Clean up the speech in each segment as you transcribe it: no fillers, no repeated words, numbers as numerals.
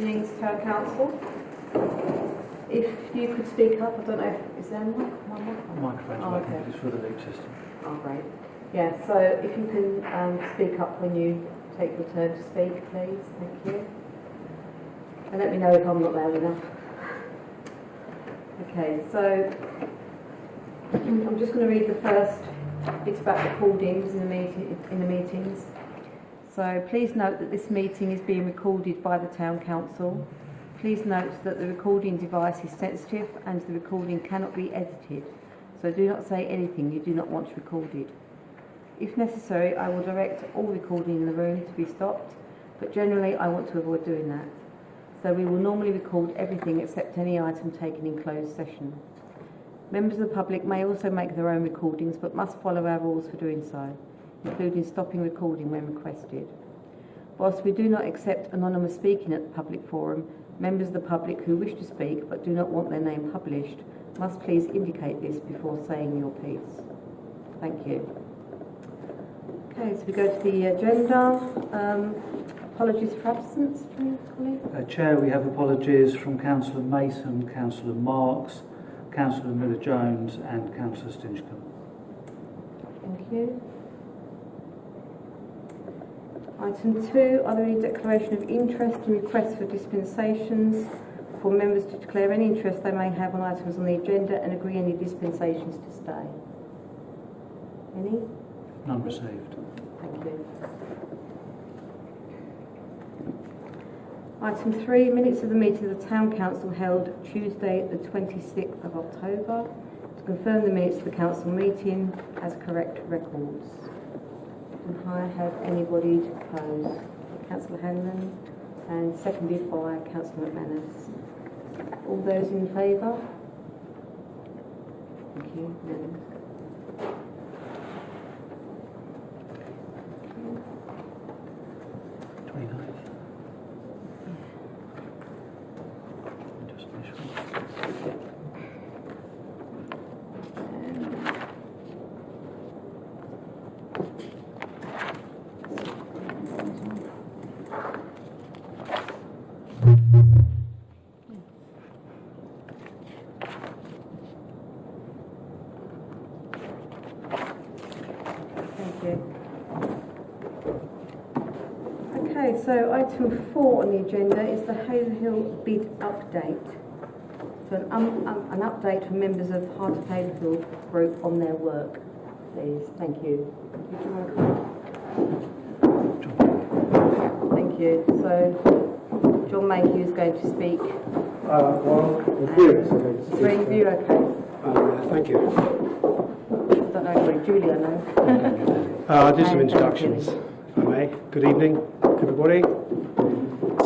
evening's Town Council. If you could speak up, I don't know if, is there a microphone? Microphone's working, it's for the loop system. Oh, great. Yeah, so if you can speak up when you take your turn to speak, please. Thank you. And let me know if I'm not loud enough. Okay, so I'm just going to read the first bit about recordings in the meetings. So please note that this meeting is being recorded by the Town Council. Please note that the recording device is sensitive and the recording cannot be edited. So do not say anything you do not want recorded. If necessary, I will direct all recording in the room to be stopped, but generally I want to avoid doing that. So we will normally record everything except any item taken in closed session. Members of the public may also make their own recordings but must follow our rules for doing so, including stopping recording when requested. Whilst we do not accept anonymous speaking at the public forum, members of the public who wish to speak but do not want their name published must please indicate this before saying your piece. Thank you. Okay, so we go to the agenda. Apologies for absence, please, colleague. Chair, we have apologies from Councillor Mason, Councillor Marks, Councillor Miller-Jones and Councillor Stinchcombe. Thank you. Item 2, are there any declaration of interest and requests for dispensations for members to declare any interest they may have on items on the agenda and agree any dispensations to stay? Any? None received. Thank you. Item 3, minutes of the meeting of the Town Council held Tuesday the 26th of October. To confirm the minutes of the Council meeting as correct records. Can I have anybody to close? Councillor Hanlon and seconded by Councillor McManus. All those in favour? Thank you. Unanimous. Okay, so item 4 on the agenda is the Haverhill bid update. So an update from members of Heart of Haverhill group on their work, please. Thank you. Thank you. So John Mayhew is going to speak. Three of you, okay. Thank you. I don't know anybody. Julie, I know. I'll do some introductions, if I may. Good evening, everybody.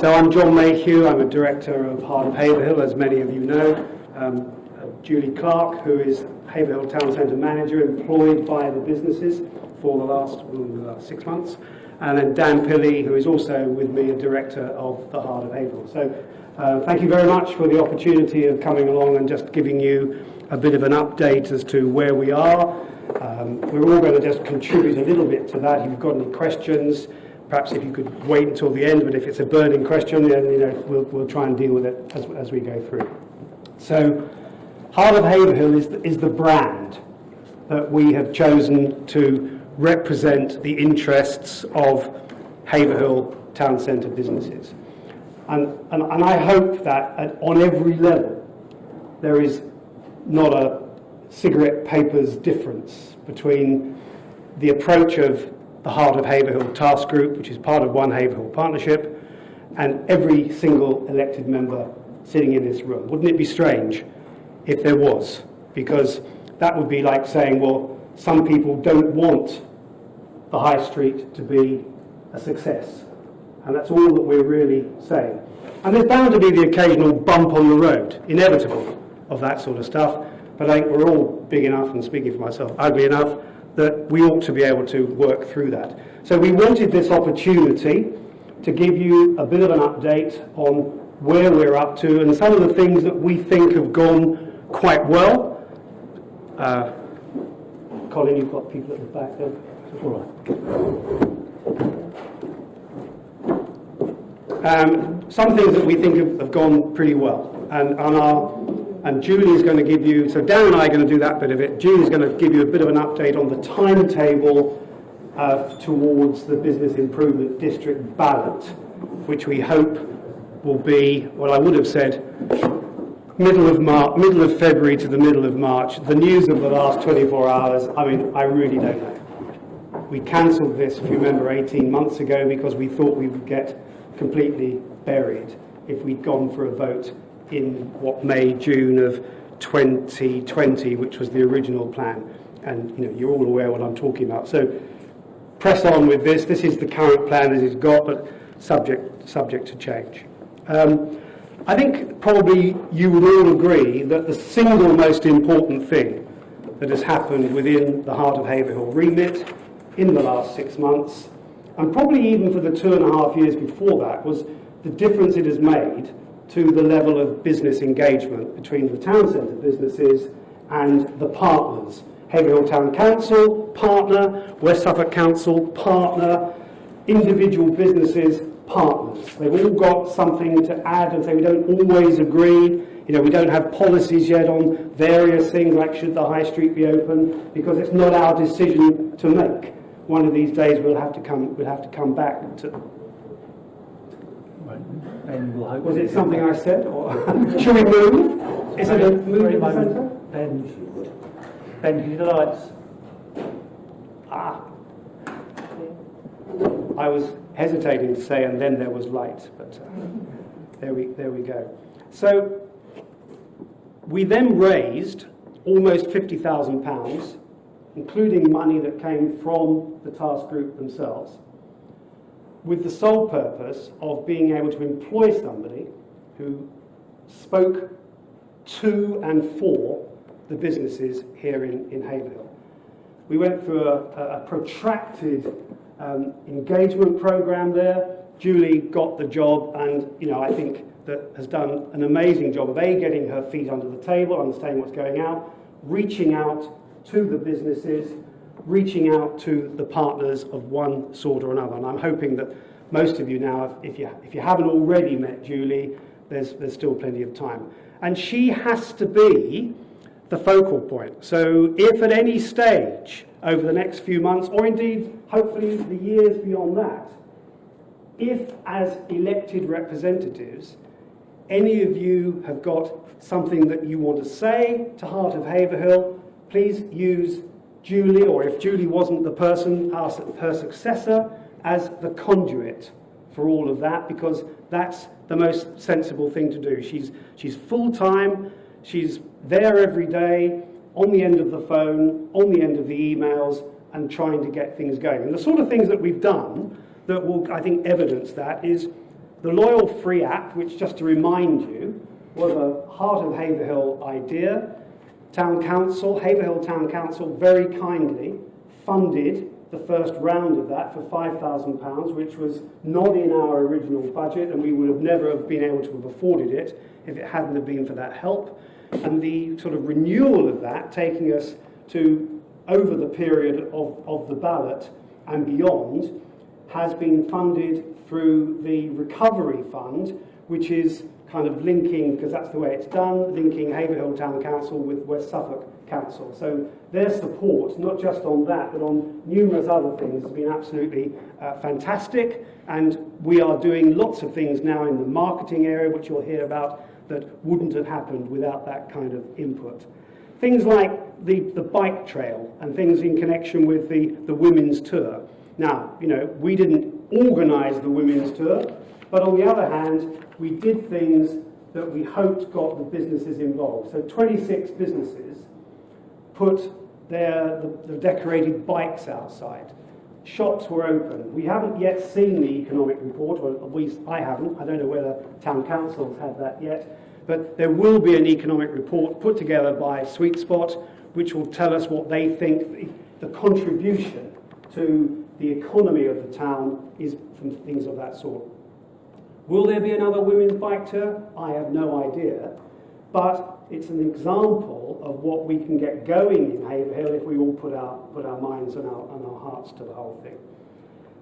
So I'm John Mayhew. I'm a director of Heart of Haverhill, as many of you know. Julie Clark, who is Haverhill Town Centre Manager, employed by the businesses for the last 6 months. And then Dan Pilley, who is also with me, a director of the Heart of Haverhill. So thank you very much for the opportunity of coming along and just giving you a bit of an update as to where we are. We're all going to just contribute a little bit to that. If you've got any questions, perhaps if you could wait until the end, but if it's a burning question, then we'll try and deal with it as we go through. So, Heart of Haverhill is the brand that we have chosen to represent the interests of Haverhill Town Centre businesses. And I hope that on every level there is not a cigarette papers difference between the approach of the Heart of Haverhill Task Group, which is part of One Haverhill Partnership, and every single elected member sitting in this room. Wouldn't it be strange if there was? Because that would be like saying, well, some people don't want the high street to be a success. And that's all that we're really saying. And there's bound to be the occasional bump on the road, inevitable, of that sort of stuff. But I think we're all big enough, and speaking for myself, ugly enough, that we ought to be able to work through that. So we wanted this opportunity to give you a bit of an update on where we're up to and some of the things that we think have gone quite well. Colin, you've got people at the back there. All right. some things that we think have gone pretty well. And Julie's going to give you, so Dan and I are going to do that bit of it. Julie's going to give you a bit of an update on the timetable towards the Business Improvement District ballot, which we hope will be, well, I would have said middle of February to the middle of March. The news of the last 24 hours, I mean, I really don't know. We cancelled this, if you remember, 18 months ago because we thought we would get completely buried if we'd gone for a vote in May, June of 2020, which was the original plan. And you're all aware what I'm talking about. So press on with this. This is the current plan as it's got, but subject to change. I think probably you would all agree that the single most important thing that has happened within the Heart of Haverhill remit in the last 6 months, and probably even for the 2.5 years before that, was the difference it has made to the level of business engagement between the town centre businesses and the partners. Haverhill Town Council, partner, West Suffolk Council, partner, individual businesses, partners. They've all got something to add and say we don't always agree. We don't have policies yet on various things like should the high street be open, because it's not our decision to make. One of these days we'll have to come back to. Ben will hope. Was it something I said, or should we move? Is it a move in the centre? Ben, can you do the lights? I was hesitating to say, and then there was light, but there we go. So we then raised almost £50,000, including money that came from the task group themselves, with the sole purpose of being able to employ somebody who spoke to and for the businesses here in Haverhill. We went through a protracted engagement program there. Julie got the job, and I think that has done an amazing job of getting her feet under the table, understanding what's going out, reaching out to the businesses, reaching out to the partners of one sort or another. And I'm hoping that most of you now, if you haven't already met Julie, there's still plenty of time. And she has to be the focal point. So if at any stage over the next few months, or indeed hopefully the years beyond that, if as elected representatives any of you have got something that you want to say to Heart of Haverhill, please use Julie, or if Julie wasn't the person, her successor, as the conduit for all of that, because that's the most sensible thing to do. She's full-time, she's there every day, on the end of the phone, on the end of the emails, and trying to get things going. And the sort of things that we've done that will, I think, evidence that is the Loyal Free app, which, just to remind you, was a Heart of Haverhill idea. Town Council, Haverhill Town Council, very kindly funded the first round of that for £5,000, which was not in our original budget, and we would have never have been able to have afforded it if it hadn't have been for that help. And the sort of renewal of that, taking us to over the period of the ballot and beyond, has been funded through the Recovery Fund, which is kind of linking, because that's the way it's done, linking Haverhill Town Council with West Suffolk Council. So their support, not just on that, but on numerous other things, has been absolutely fantastic. And we are doing lots of things now in the marketing area, which you'll hear about, that wouldn't have happened without that kind of input. Things like the bike trail and things in connection with the women's tour. Now, we didn't organise the women's tour, but on the other hand, we did things that we hoped got the businesses involved. So 26 businesses put the decorated bikes outside. Shops were open. We haven't yet seen the economic report, or at least I haven't. I don't know whether Town Council's had that yet. But there will be an economic report put together by Sweet Spot, which will tell us what they think the contribution to the economy of the town is from things of that sort. Will there be another women's bike tour? I have no idea. But it's an example of what we can get going in Haverhill if we all put our minds and our hearts to the whole thing.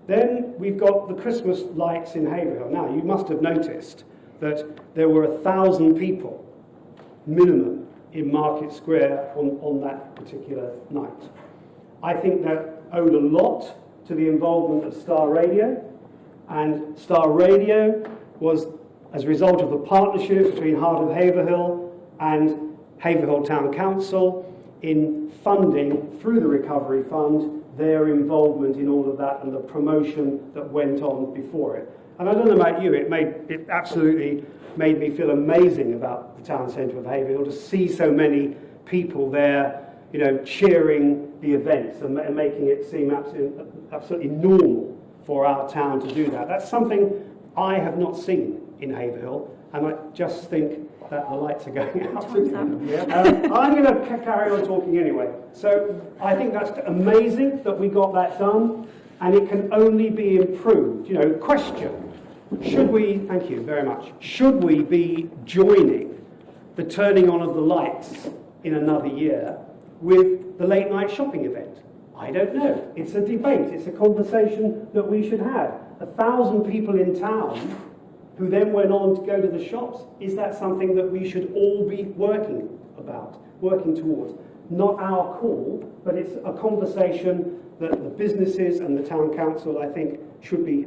Then we've got the Christmas lights in Haverhill. Now, you must have noticed that there were 1,000 people, minimum, in Market Square on that particular night. I think that owed a lot to the involvement of Star Radio, and Star Radio was as a result of a partnership between Heart of Haverhill and Haverhill Town Council in funding, through the Recovery Fund, their involvement in all of that and the promotion that went on before it. And I don't know about you, it absolutely made me feel amazing about the town centre of Haverhill to see so many people there, you know, cheering the events and making it seem absolutely normal for our town to do that. That's something I have not seen in Haverhill, and I just think that the lights are going out. I'm going to carry on talking anyway. So I think that's amazing that we got that done, and it can only be improved. You know, question, should we, thank you very much, should we be joining the turning on of the lights in another year with the late night shopping event? I don't know. It's a debate. It's a conversation that we should have. 1,000 people in town who then went on to go to the shops. Is that something that we should all be working towards? Not our call, but it's a conversation that the businesses and the town council, I think, should be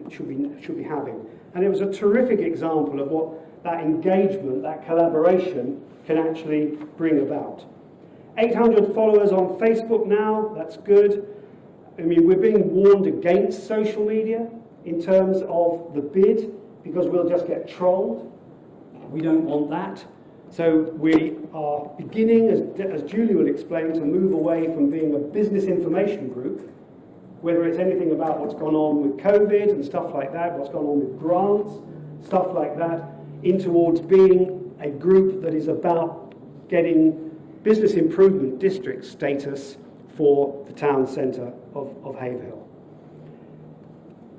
having. And it was a terrific example of what that engagement, that collaboration can actually bring about. 800 followers on Facebook now, that's good. I mean, we're being warned against social media in terms of the bid, because we'll just get trolled. We don't want that. So we are beginning, as Julie will explain, to move away from being a business information group, whether it's anything about what's gone on with COVID and stuff like that, what's gone on with grants, stuff like that, in towards being a group that is about getting business improvement district status for the town centre of Haverhill.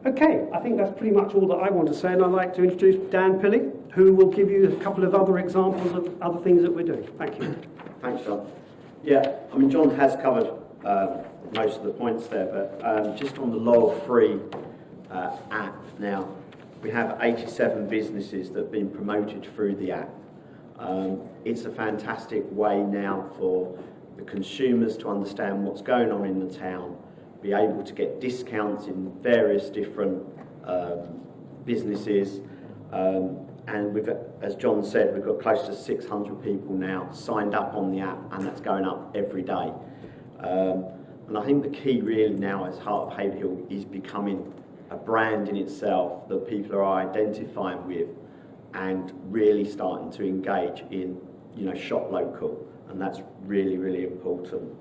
Okay, I think that's pretty much all that I want to say, and I'd like to introduce Dan Pilley, who will give you a couple of other examples of other things that we're doing. Thank you. Thanks, John. Yeah, I mean, John has covered most of the points there, but just on the Loyal-Free app now, we have 87 businesses that have been promoted through the app. It's a fantastic way now for the consumers to understand what's going on in the town, be able to get discounts in various different businesses, and we've, as John said, we've got close to 600 people now signed up on the app, and that's going up every day. And I think the key really now as Heart of Haverhill is becoming a brand in itself that people are identifying with and really starting to engage in, you know, shop local, and that's really, really important.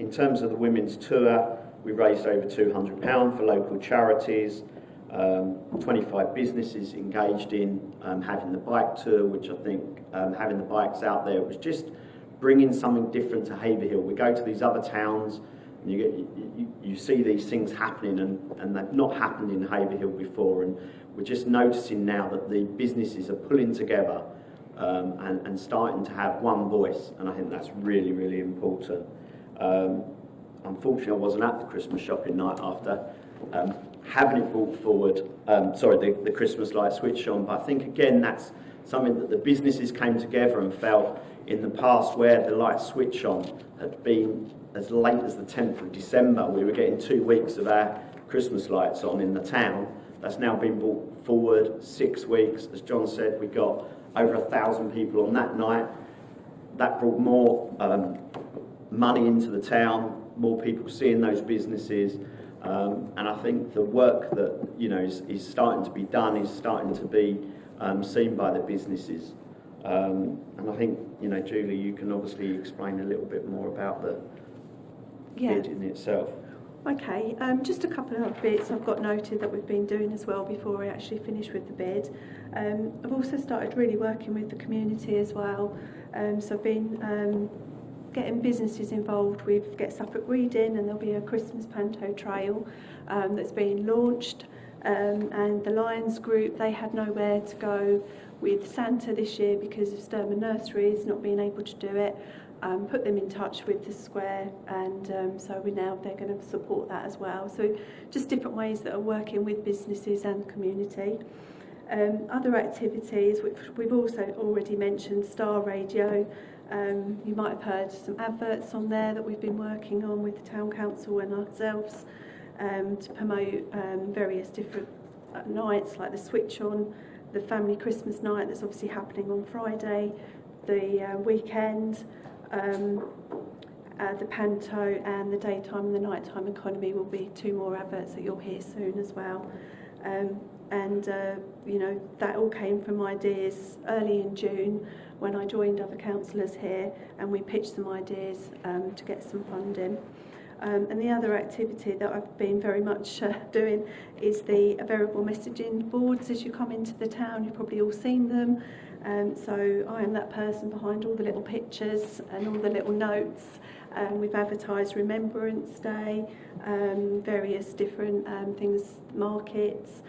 In terms of the women's tour, we raised over £200 for local charities, 25 businesses engaged in having the bike tour, which I think having the bikes out there was just bringing something different to Haverhill. We go to these other towns and you see these things happening, and they've not happened in Haverhill before, and we're just noticing now that the businesses are pulling together and starting to have one voice, and I think that's really, really important. Unfortunately, I wasn't at the Christmas shopping night after having it brought forward, the Christmas light switch on, but I think again that's something that the businesses came together and felt in the past where the light switch on had been as late as the 10th of December. We were getting 2 weeks of our Christmas lights on in the town. That's now been brought forward 6 weeks. As John said, we got over 1,000 people on that night. That brought more money into the town, more people seeing those businesses, and I think the work that, you know, is starting to be done is starting to be seen by the businesses. And I think, you know, Julie, you can obviously explain a little bit more about the bid in itself. Okay, just a couple of bits I've got noted that we've been doing as well before we actually finish with the bid. I've also started really working with the community as well, so I've been getting businesses involved with Get Suffolk Reading, and there'll be a Christmas Panto trail that's being launched, and the Lions Group, they had nowhere to go with Santa this year because of Sturman Nurseries not being able to do it. put them in touch with the square, and so they're going to support that as well. So just different ways that are working with businesses and community. Other activities, which we've also already mentioned, Star Radio. You might have heard some adverts on there that we've been working on with the Town Council and ourselves to promote various different nights, like the Switch On, the Family Christmas Night that's obviously happening on Friday, the weekend, the Panto, and the Daytime and the Nighttime Economy will be 2 more adverts that you'll hear soon as well. That all came from ideas early in June when I joined other councillors here, and we pitched some ideas to get some funding. And the other activity that I've been very much doing is the variable messaging boards as you come into the town. You've probably all seen them. So I am that person behind all the little pictures and all the little notes. We've advertised Remembrance Day, various different things, markets,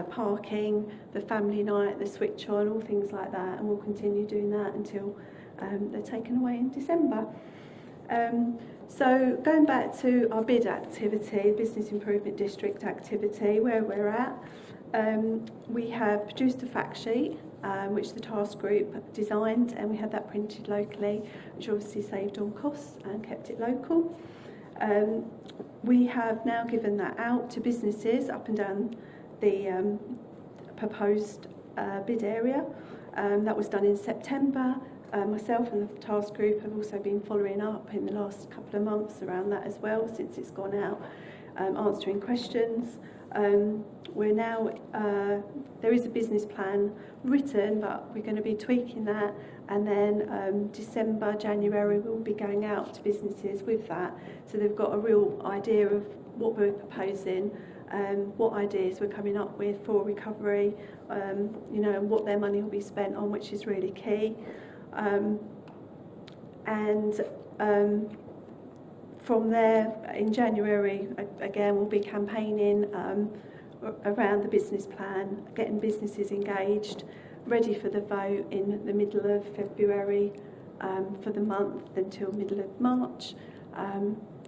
parking, the family night, the Switch On, all things like that. And we'll continue doing that until they're taken away in December. So going back to our bid activity, Business Improvement District activity, where we're at, we have produced a fact sheet which the task group designed, and we had that printed locally, which obviously saved on costs and kept it local. We have now given that out to businesses up and down the proposed bid area. That was done in September. Myself and the task group have also been following up in the last couple of months around that as well, since it's gone out, answering questions. We're now, there is a business plan written, but we're going to be tweaking that, and then December, January, we'll be going out to businesses with that, so they've got a real idea of what we're proposing, what ideas we're coming up with for recovery, and what their money will be spent on, which is really key. From there, in January, again, we'll be campaigning around the business plan, getting businesses engaged, ready for the vote in the middle of February for the month until middle of March,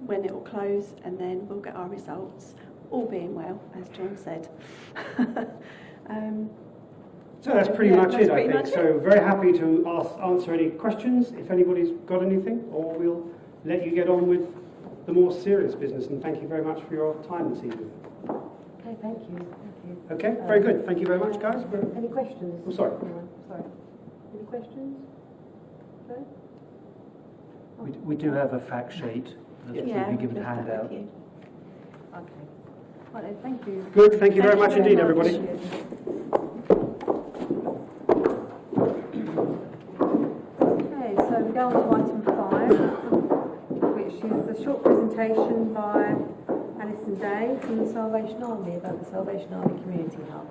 when it will close, and then we'll get our results, all being well, as John said. So that's pretty much that's it, pretty I think. much So very happy to answer any questions if anybody's got anything, or we'll let you get on with the more serious business. And thank you very much for your time this evening. Okay, thank you. Thank you. Okay, very good. Thank you very much, guys. Any questions? I'm sorry. No, sorry. Any questions? No? We do have a fact sheet that's been given a handout. Okay. Right then, thank you. Good. Thank you very much indeed, everybody. Okay, so we go on to item 5, which is a short presentation by Alison Day from the Salvation Army about the Salvation Army Community Hub.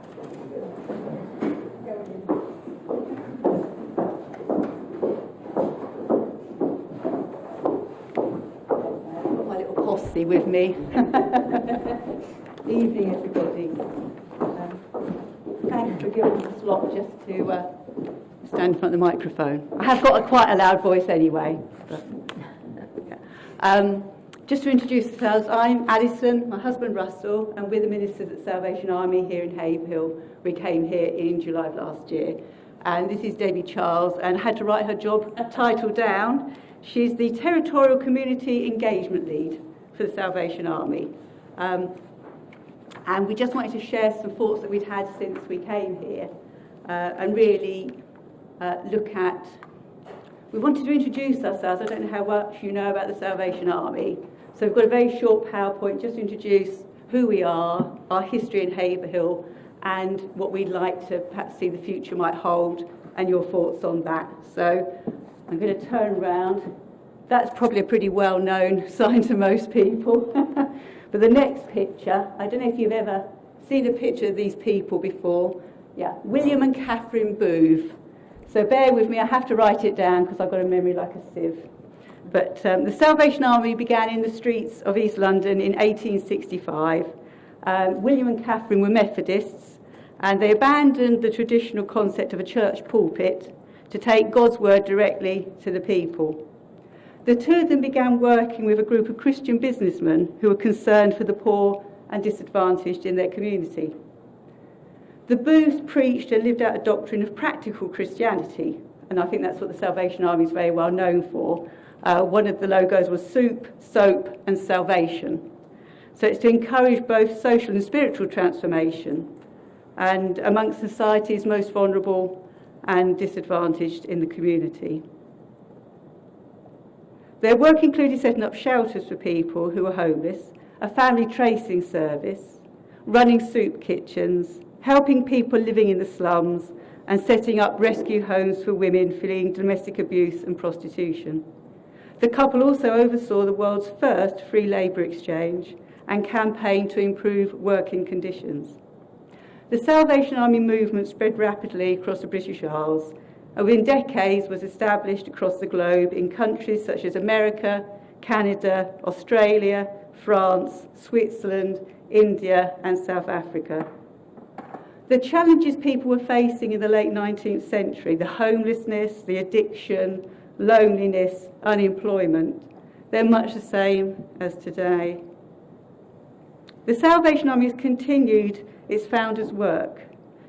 I've got my little posse with me. Evening, everybody. Thanks for giving us a slot just to stand in front of the microphone. I have got quite a loud voice anyway. But, yeah. Just to introduce ourselves, I'm Alison, my husband Russell, and we're the ministers at Salvation Army here in Haverhill. We came here in July of last year. And this is Debbie Charles, and I had to write her job title down. She's the Territorial Community Engagement Lead for the Salvation Army. And we just wanted to share some thoughts that we'd had since we came here, and really look at, we wanted to introduce ourselves. I don't know how much you know about the Salvation Army. So we've got a very short PowerPoint just to introduce who we are, our history in Haverhill, and what we'd like to perhaps see the future might hold, and your thoughts on that. So I'm going to turn around. That's probably a pretty well-known sign to most people. But the next picture, I don't know if you've ever seen a picture of these people before. Yeah, William and Catherine Booth. So bear with me, I have to write it down because I've got a memory like a sieve. But the Salvation Army began in the streets of East London in 1865. William and Catherine were Methodists, and they abandoned the traditional concept of a church pulpit to take God's word directly to the people. The two of them began working with a group of Christian businessmen who were concerned for the poor and disadvantaged in their community. The Booths preached and lived out a doctrine of practical Christianity, and I think that's what the Salvation Army is very well known for. One of the logos was soup, soap and salvation. So it's to encourage both social and spiritual transformation and amongst society's most vulnerable and disadvantaged in the community. Their work included setting up shelters for people who were homeless, a family tracing service, running soup kitchens, helping people living in the slums, and setting up rescue homes for women fleeing domestic abuse and prostitution. The couple also oversaw the world's first free labour exchange and campaigned to improve working conditions. The Salvation Army movement spread rapidly across the British Isles and within decades was established across the globe in countries such as America, Canada, Australia, France, Switzerland, India and South Africa. The challenges people were facing in the late 19th century, the homelessness, the addiction, loneliness, unemployment, they're much the same as today. The Salvation Army has continued its founders' work,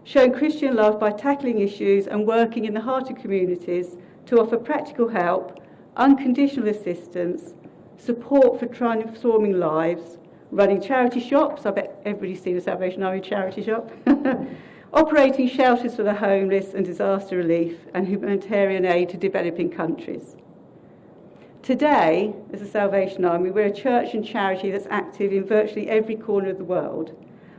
showing Christian love by tackling issues and working in the heart of communities to offer practical help, unconditional assistance, support for transforming lives, running charity shops, I bet everybody's seen a Salvation Army charity shop, operating shelters for the homeless and disaster relief, and humanitarian aid to developing countries. Today, as a Salvation Army, we're a church and charity that's active in virtually every corner of the world,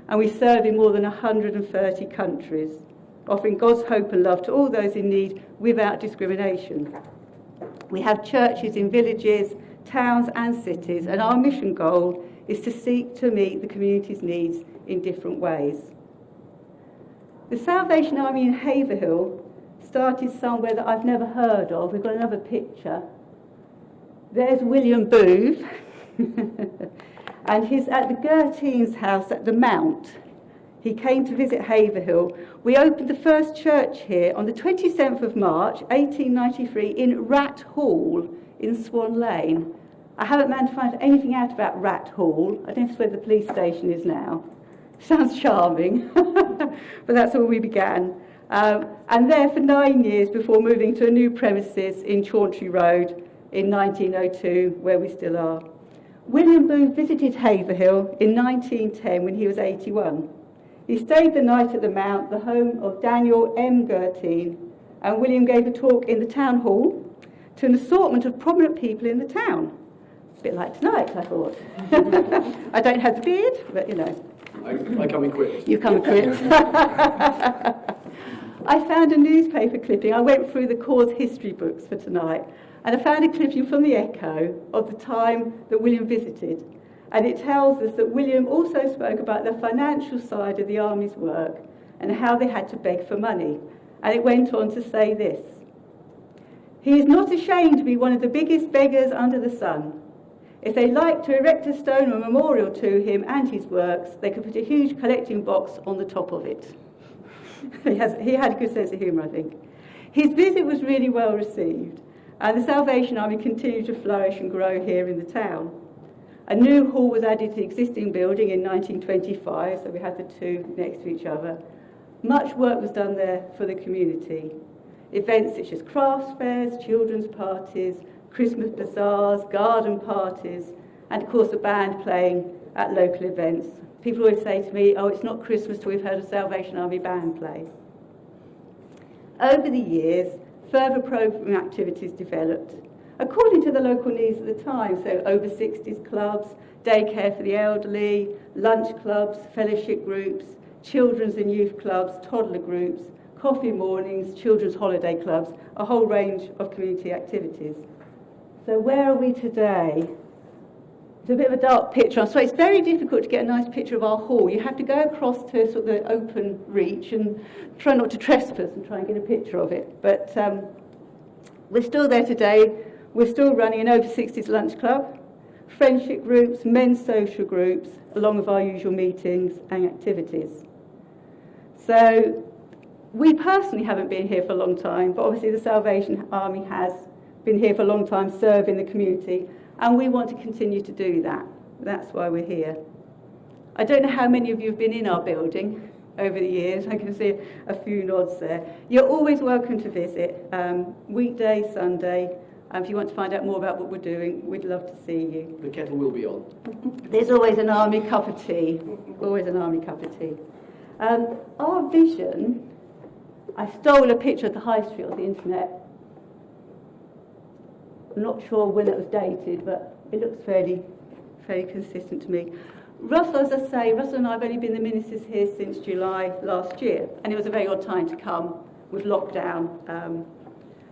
and we serve in more than 130 countries, offering God's hope and love to all those in need without discrimination. We have churches in villages, towns and cities, and our mission goal is to seek to meet the community's needs in different ways. The Salvation Army in Haverhill started somewhere that I've never heard of. We've got another picture. There's William Booth, and he's at the Gertines house at the Mount. He came to visit Haverhill. We opened the first church here on the 27th of March, 1893, in Rat Hall in Swan Lane. I haven't managed to find anything out about Rat Hall. I don't know where the police station is now. Sounds charming, but that's where we began. And there for 9 years before moving to a new premises in Chauncey Road in 1902, where we still are. William Booth visited Haverhill in 1910 when he was 81. He stayed the night at the Mount, the home of Daniel M. Gertine, and William gave a talk in the town hall to an assortment of prominent people in the town. A bit like tonight, I thought. I don't have the beard, but you know. I come equipped. You come equipped. I found a newspaper clipping. I went through the cause history books for tonight, and I found a clipping from the Echo of the time that William visited. And it tells us that William also spoke about the financial side of the Army's work and how they had to beg for money. And it went on to say this: "He is not ashamed to be one of the biggest beggars under the sun. If they like to erect a stone or memorial to him and his works, they could put a huge collecting box on the top of it." He had a good sense of humour, I think. His visit was really well received, and the Salvation Army continued to flourish and grow here in the town. A new hall was added to the existing building in 1925, so we had the two next to each other. Much work was done there for the community. Events such as crafts fairs, children's parties, Christmas bazaars, garden parties, and of course a band playing at local events. People always say to me, "Oh, it's not Christmas till we've heard a Salvation Army band play." Over the years, further programme activities developed according to the local needs at the time, so over 60s clubs, daycare for the elderly, lunch clubs, fellowship groups, children's and youth clubs, toddler groups, coffee mornings, children's holiday clubs, a whole range of community activities. So where are we today? It's a bit of a dark picture, so it's very difficult to get a nice picture of our hall. You have to go across to sort of the open reach and try not to trespass and try and get a picture of it. But we're still there today. We're still running an over 60s lunch club, friendship groups, men's social groups, along with our usual meetings and activities. So we personally haven't been here for a long time, but obviously the Salvation Army has been here for a long time, serving the community, and we want to continue to do that. That's why we're here. I don't know how many of you have been in our building over the years. I can see a few nods there. You're always welcome to visit, weekday, Sunday. If you want to find out more about what we're doing, we'd love to see you. The kettle will be on. There's always an army cup of tea. Always an army cup of tea. Our vision, I stole a picture of the high street on the internet. I'm not sure when it was dated, but it looks fairly consistent to me. Russell, as I say, Russell and I have only been the ministers here since July last year, and it was a very odd time to come with lockdown.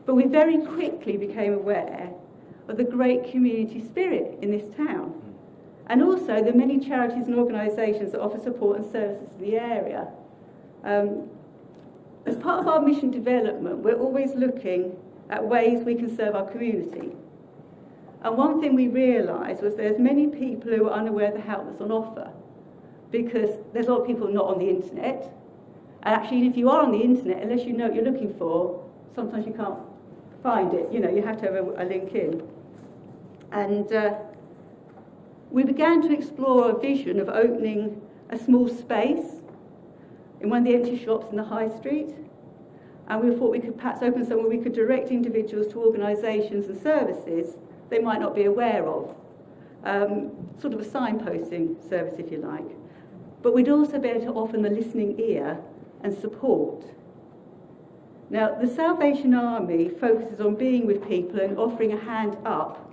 But we very quickly became aware of the great community spirit in this town, and also the many charities and organisations that offer support and services in the area. As part of our mission development, we're always looking at ways we can serve our community. And one thing we realised was there's many people who are unaware of the help that's on offer, because there's a lot of people not on the internet. And actually, if you are on the internet, unless you know what you're looking for, sometimes you can't find it. You know, you have to have a link in. And we began to explore a vision of opening a small space in one of the empty shops in the high street. And we thought we could perhaps open somewhere we could direct individuals to organisations and services they might not be aware of. Sort of a signposting service, if you like. But we'd also be able to offer them a listening ear and support. Now, the Salvation Army focuses on being with people and offering a hand up,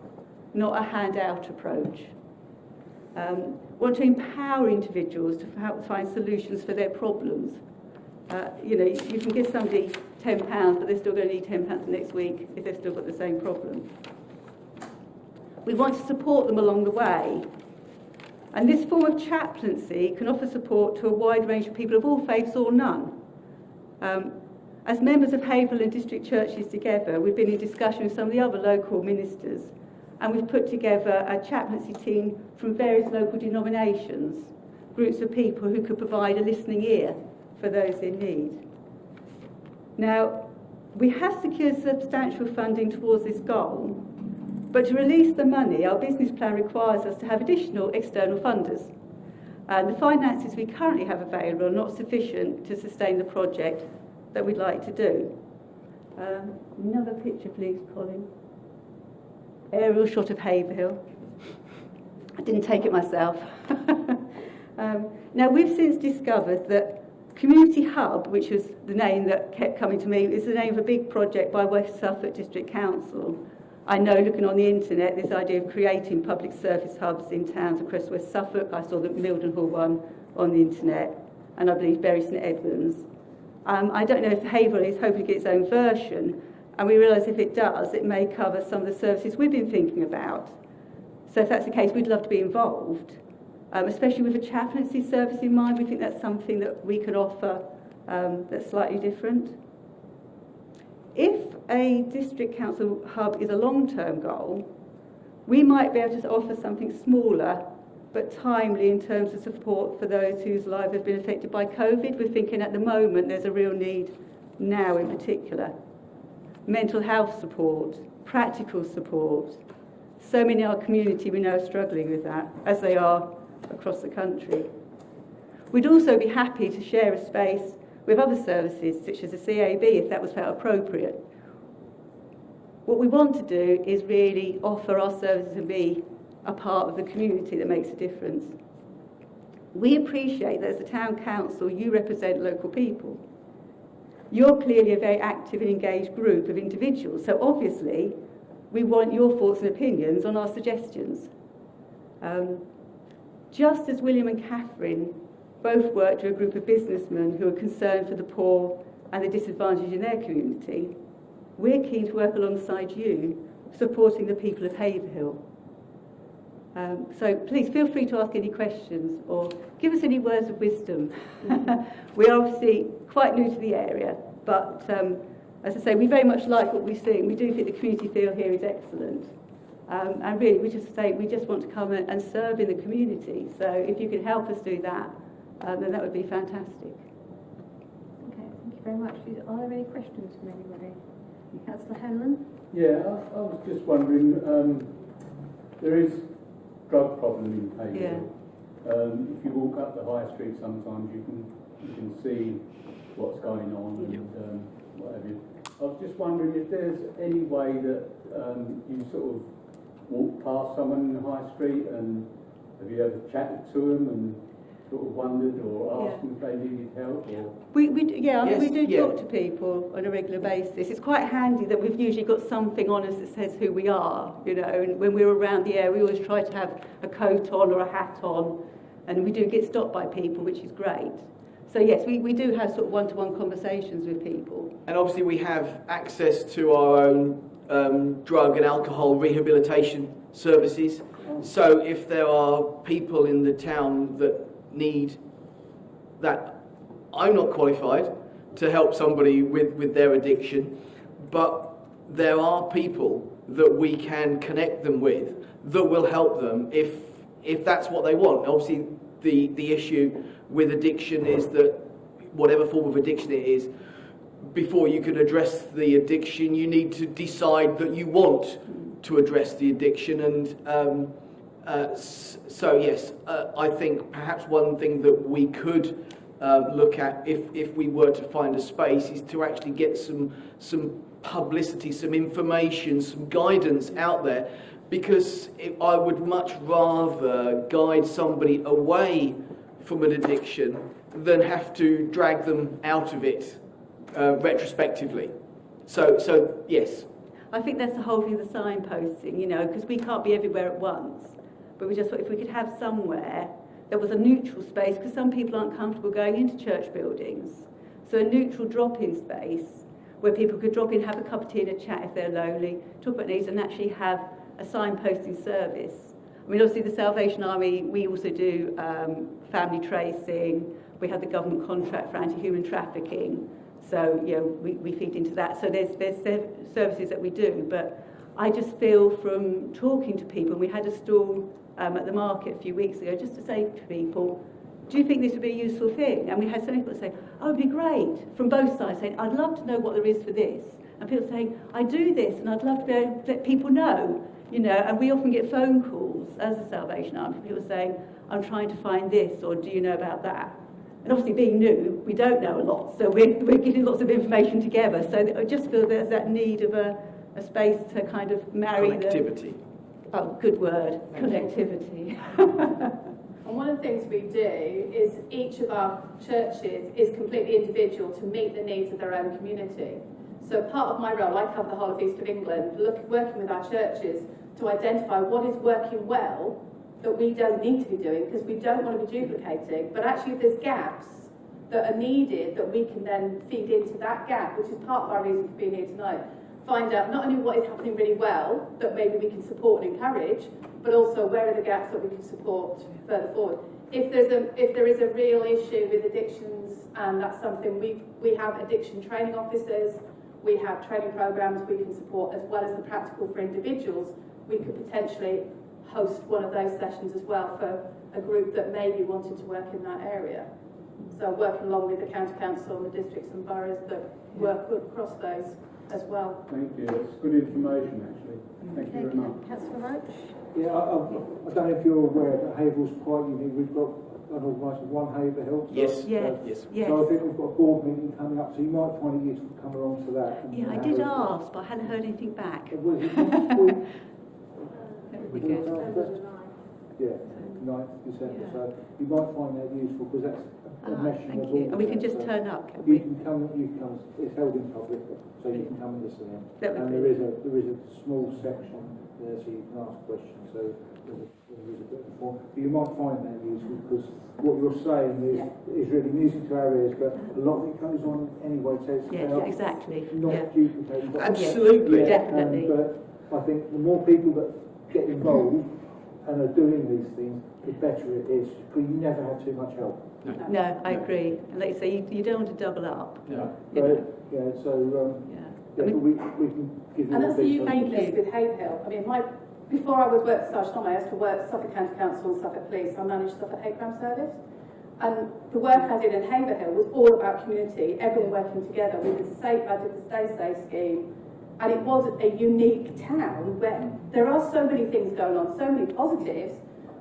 not a hand out approach. Want to empower individuals to help find solutions for their problems. You know, you can give somebody £10, but they're still going to need £10 next week if they've still got the same problem. We want to support them along the way. And this form of chaplaincy can offer support to a wide range of people of all faiths or none. As members of Haverhill and district churches together, we've been in discussion with some of the other local ministers, and we've put together a chaplaincy team from various local denominations, groups of people who could provide a listening ear for those in need. Now, we have secured substantial funding towards this goal, but to release the money, our business plan requires us to have additional external funders. And the finances we currently have available are not sufficient to sustain the project that we'd like to do. Another picture, please, Colin. Aerial shot of Haverhill. I didn't take it myself. Now, we've since discovered that Community Hub, which was the name that kept coming to me, is the name of a big project by West Suffolk District Council. I know, looking on the internet, this idea of creating public service hubs in towns across West Suffolk. I saw the Mildenhall one on the internet, and I believe Bury St Edmunds. I don't know if Haverhill is hoping to get its own version, and we realise if it does, it may cover some of the services we've been thinking about. So if that's the case, we'd love to be involved, especially with a chaplaincy service in mind. We think that's something that we can offer that's slightly different. If a district council hub is a long-term goal, we might be able to offer something smaller but timely in terms of support for those whose lives have been affected by COVID. We're thinking at the moment there's a real need now in particular. Mental health support, practical support. So many in our community we know are struggling with that, as they are across the country. We'd also be happy to share a space with other services, such as the CAB, if that was felt appropriate. What we want to do is really offer our services and be a part of the community that makes a difference. We appreciate that as a town council, you represent local people. You're clearly a very active and engaged group of individuals, so obviously we want your thoughts and opinions on our suggestions. Just as William and Catherine both worked with a group of businessmen who are concerned for the poor and the disadvantaged in their community, we're keen to work alongside you, supporting the people of Haverhill. So please feel free to ask any questions or give us any words of wisdom. We're obviously quite new to the area, but as I say, we very much like what we see. We do think the community feel here is excellent. And really, we just want to come and serve in the community. So if you could help us do that, then that would be fantastic. Okay, thank you very much. Are there any questions from anybody? Councillor Hanlon? Yeah, I was just wondering, there is drug problem in Haverhill. If you walk up the high street sometimes you can see what's going on and what have you. I was just wondering if there's any way that you sort of walk past someone in the high street and have you ever chatted to them and sort of wondered or asked them if they needed help? Or? We do talk to people on a regular basis. It's quite handy that we've usually got something on us that says who we are, you know, and when we're around the area we always try to have a coat on or a hat on, and we do get stopped by people, which is great. So yes, we do have sort of one-to-one conversations with people. And obviously we have access to our own drug and alcohol rehabilitation services. So if there are people in the town that need that, I'm not qualified to help somebody with their addiction, but there are people that we can connect them with that will help them if that's what they want. Obviously the issue with addiction is that whatever form of addiction it is, before you can address the addiction you need to decide that you want to address the addiction. And so yes, I think perhaps one thing that we could look at if we were to find a space is to actually get some publicity, some information, some guidance out there, because I would much rather guide somebody away from an addiction than have to drag them out of it retrospectively. So yes. I think that's the whole thing of the signposting, you know, because we can't be everywhere at once. But we just thought if we could have somewhere that was a neutral space, because some people aren't comfortable going into church buildings. So a neutral drop-in space where people could drop in, have a cup of tea and a chat if they're lonely, talk about needs, and actually have a signposting service. I mean, obviously the Salvation Army, we also do family tracing. We have the government contract for anti-human trafficking. So, you know, we feed into that. So there's services that we do. But I just feel from talking to people, we had a stall at the market a few weeks ago, just to say to people, do you think this would be a useful thing? And we had so many people say, oh, it'd be great, from both sides, saying, I'd love to know what there is for this. And people saying, I do this, and I'd love to be able to let people know, you know. And we often get phone calls as a Salvation Army, people saying, I'm trying to find this, or do you know about that? And obviously being new, we don't know a lot, so we're getting lots of information together. So I just feel there's that need of a space to kind of marry connectivity. Oh, good word, connectivity. And one of the things we do is each of our churches is completely individual to meet the needs of their own community. So part of my role, I cover the whole of East of England, working with our churches to identify what is working well that we don't need to be doing because we don't want to be duplicating. But actually if there's gaps that are needed, that we can then feed into that gap, which is part of our reason for being here tonight. Find out not only what is happening really well that maybe we can support and encourage, but also where are the gaps that we can support further forward. If there is a real issue with addictions, and that's something we have addiction training officers, we have training programs we can support, as well as the practical for individuals. We could potentially host one of those sessions as well for a group that may be wanting to work in that area. So working along with the county council and the districts and boroughs that work across those as well. Thank you. That's good information, actually. Thank you very much. Councillor Roach? Yeah, I don't know if you're aware, but Haverhill's quite unique. We've got an organisation, One Haverhill. Yes. Yes. So I think we've got a board meeting coming up, so you might find it useful to come along to that. Yeah, I did ask, but I hadn't heard anything back. That would be good. Yeah, 9th December. So you might find that useful because that's a meshing Thank of you. all. And we can just turn up, can You we? can come. It's held in public, so you can come and listen in. That would And be there is a small section there, so you can ask questions. So there is a bit of form. But you might find that useful because what you're saying is really music to our ears, but a lot of it goes on anyway. So it's Exactly. not duplicated. Absolutely. Definitely. But I think the more people that get involved and are doing these things, the better it is. Because you never have too much help. No, I agree. And like you say, you don't want to double up. No. You know. But we can give you And that's the details. uniqueness with Haverhill. I mean, before I was work for Sergeant Tom, I used to work Suffolk County Council and Suffolk Police. I managed Suffolk Hate Crime Service. And the work I did in Haverhill was all about community, everyone working together. I did the Stay Safe scheme, And it was a unique town where there are so many things going on, so many positives,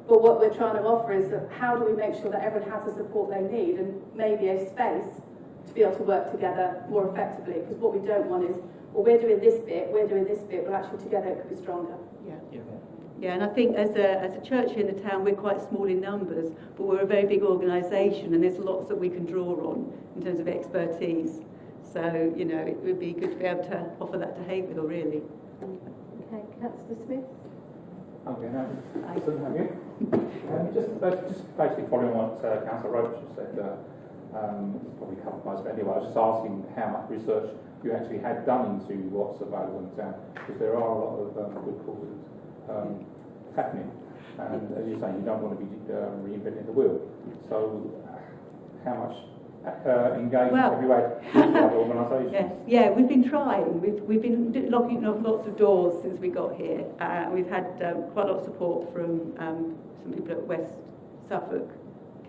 but what we're trying to offer is that how do we make sure that everyone has the support they need and maybe a space to be able to work together more effectively, because what we don't want is, well, we're doing this bit, but actually together it could be stronger. Yeah, and I think as a church here in the town, we're quite small in numbers, but we're a very big organisation, and there's lots that we can draw on in terms of expertise. So, you know, it would be good to be able to offer that to Haverhill, really. Okay, Councillor Smith. Okay, no, excellent, have you? Just basically following what Councillor Roach said, probably covered most, but anyway, I was just asking how much research you actually had done into what's available in town, because there are a lot of good causes happening, and as you say, you don't want to be reinventing the wheel. So, how much engagement have you had with other organisations? Yeah, we've been trying. We've been knocking on lots of doors since we got here. We've had quite a lot of support from some people at West Suffolk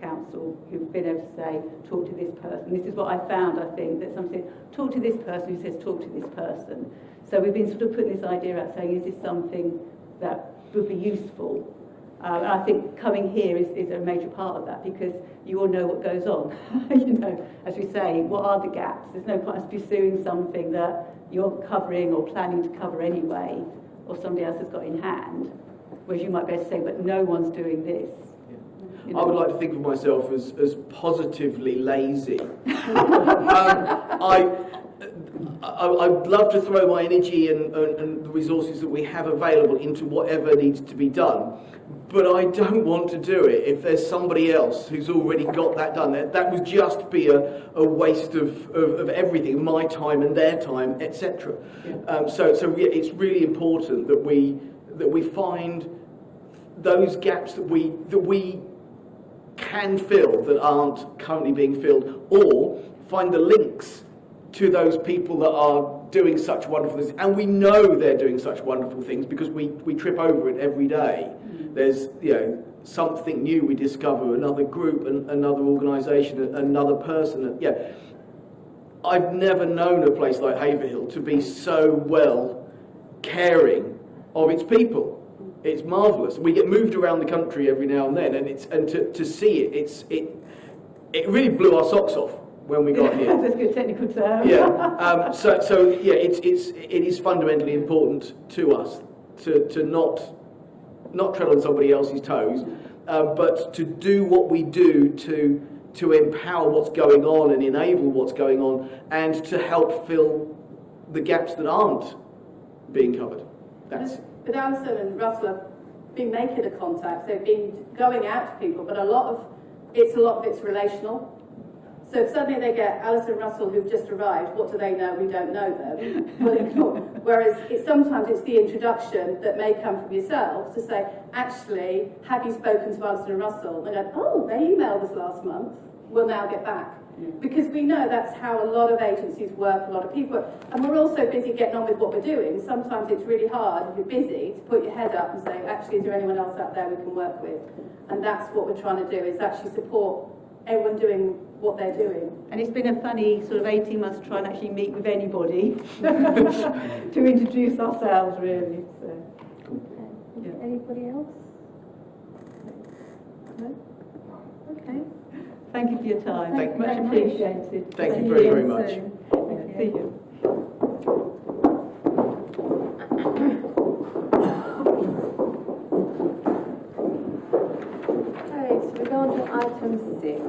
Council who've been able to say, talk to this person. This is what I found, I think, that someone said, talk to this person who says, talk to this person. So we've been sort of putting this idea out, saying, is this something that would be useful? And I think coming here is a major part of that, because you all know what goes on. You know, as we say, what are the gaps? There's no point in pursuing something that you're covering or planning to cover anyway, or somebody else has got in hand, whereas you might be able to say, but no one's doing this. You know? I would like to think of myself as positively lazy. I'd love to throw my energy and the resources that we have available into whatever needs to be done, but I don't want to do it if there's somebody else who's already got that done. That would just be a waste of everything, my time and their time, etc. So it's really important that we find those gaps that we can fill that aren't currently being filled, or find the links to those people that are doing such wonderful things, and we know they're doing such wonderful things because we trip over it every day. There's something new we discover, another group, another organisation, another person. I've never known a place like Haverhill to be so well caring of its people. It's marvellous. We get moved around the country every now and then, and to see it really blew our socks off when we got here. That's a good technical term. It is fundamentally important to us to not tread on somebody else's toes, but to do what we do to empower what's going on and enable what's going on, and to help fill the gaps that aren't being covered. But Alison and Russell have been making the contacts. They've been going out to people, but a lot of it's relational. So if suddenly they get Alison and Russell who've just arrived, what do they know? We don't know them. Whereas sometimes it's the introduction that may come from yourselves to say, actually, have you spoken to Alison and Russell? And go, oh, they emailed us last month. We'll now get back. Because we know that's how a lot of agencies work, a lot of people work. And we're also busy getting on with what we're doing. Sometimes it's really hard, if you're busy, to put your head up and say, actually, is there anyone else out there we can work with? And that's what we're trying to do, is actually support everyone doing what they're doing. And it's been a funny sort of 18 months to try and actually meet with anybody to introduce ourselves, really. So. Okay. Anybody else? No? Okay. Thank you for your time. Thank much you. appreciated. Thank you very, very much. See you. Okay, so we go on to item 6.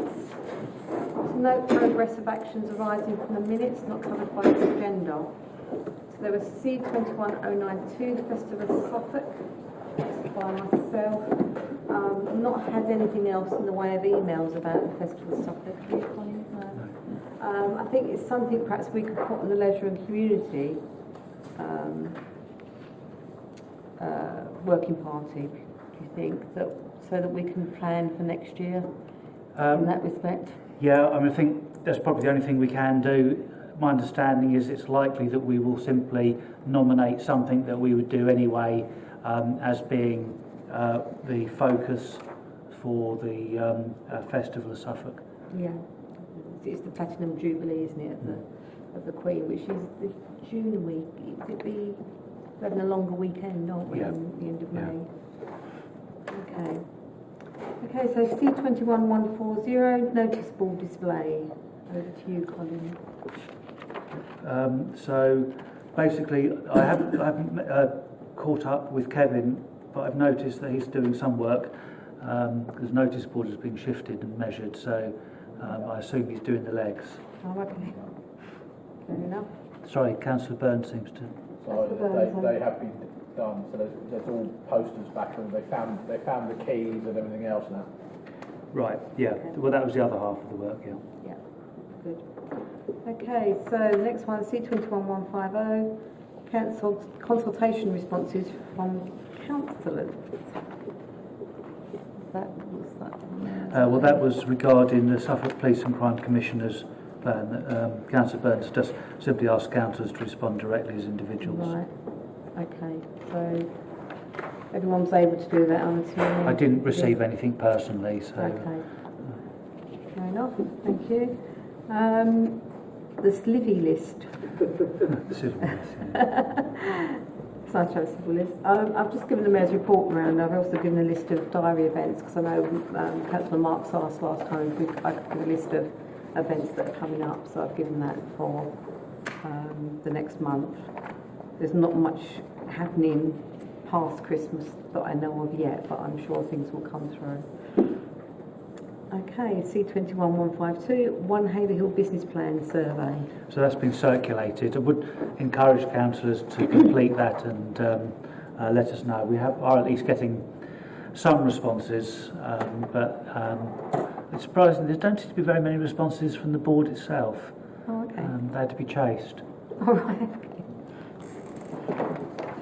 To note progress of actions arising from the minutes not covered by the agenda. So there was C21092, Festival of Suffolk, by myself. Not had anything else in the way of emails about the Festival of Suffolk. I think it's something perhaps we could put on the leisure and community working party. Do you think that, so that we can plan for next year in that respect? Yeah, I think that's probably the only thing we can do. My understanding is it's likely that we will simply nominate something that we would do anyway as being the focus for the Festival of Suffolk. Yeah, it's the Platinum Jubilee, isn't it? of the Queen, which is the June week. We're having a longer weekend, aren't we, Yeah. in the end of Yeah. May? Okay. Okay, so C21140, notice board display. Over to you, Colin. So basically, I haven't caught up with Kevin, but I've noticed that he's doing some work because notice board has been shifted and measured, so I assume he's doing the legs. Oh, okay. Fair enough. Sorry, Councillor Burns seems to... They have been done, so there's all posters back, and they found the keys and everything else now. Right, yeah. Well, that was the other half of the work, yeah. Yeah, good. Okay, so the next one, C21150, consultation responses from councillors. What's that? Well, that was regarding the Suffolk Police and Crime Commissioner's plan. Councillor Burns just simply asked councillors to respond directly as individuals. Right, okay, so everyone's able to do that until... I didn't receive anything personally, so... Okay, fair enough, thank you. The Slivvy list. Civil list, yeah. It's nice to have a civil list. I've just given the Mayor's report around. I've also given a list of diary events because I know Councillor Marks asked last time if I could give a list of events that are coming up, so I've given that for the next month. There's not much happening past Christmas that I know of yet, but I'm sure things will come through. Okay, C21152, One Haverhill Business Plan Survey. So that's been circulated. I would encourage councillors to complete that and let us know. We are at least getting some responses, but it's surprising there don't seem to be very many responses from the board itself. Oh, okay. They had to be chased. All right, okay.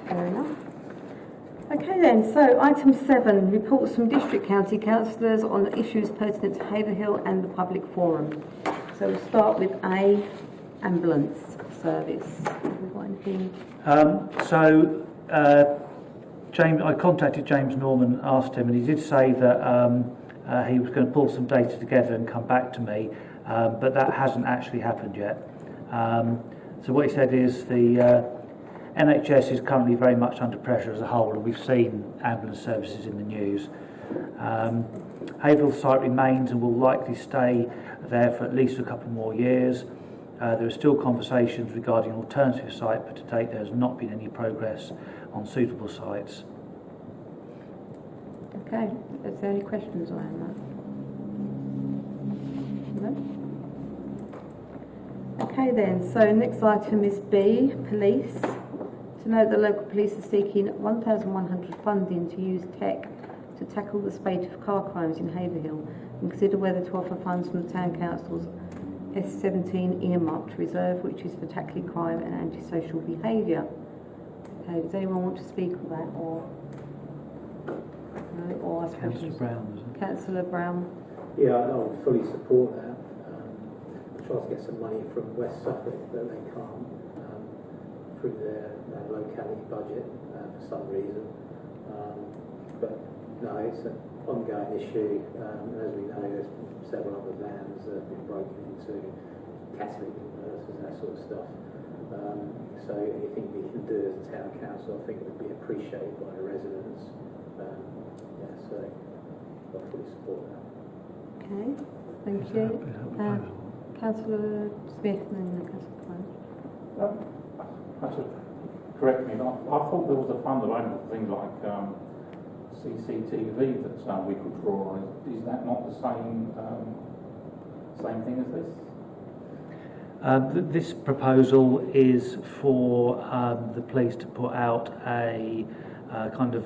Fair enough. Okay then, so item 7, reports from district county councillors on issues pertinent to Haverhill and the public forum. So we'll start with A, ambulance service. Have we got anything? James, I contacted James Norman, asked him, and he did say that he was going to pull some data together and come back to me, but that hasn't actually happened yet. So what he said is the NHS is currently very much under pressure as a whole, and we've seen ambulance services in the news. Haverhill site remains and will likely stay there for at least a couple more years. There are still conversations regarding an alternative site, but to date there has not been any progress on suitable sites. Okay, is there any questions around that? No? Okay then, so next item is B, police. To note that local police are seeking 1,100 funding to use tech to tackle the spate of car crimes in Haverhill and consider whether to offer funds from the Town Council's S17 earmarked reserve, which is for tackling crime and antisocial behaviour. Okay, does anyone want to speak on that or no? Or ask questions? Councillor Brown, is it? Councillor Brown. Yeah, I would fully support that. Try to get some money from West Suffolk, but they can't through their locality budget for some reason. But no, it's an ongoing issue. As we know, there's several other vans that have been broken into, Catholic nurses, that sort of stuff. So anything we can do as a town council, I think would be appreciated by the residents. Yeah, so I fully support that. Okay, thank you. Councillor Smith and then Councillor Clyde. Correct me, I thought there was a fund available for things like CCTV that we could draw on. Is that not the same thing as this? This proposal is for the police to put out a kind of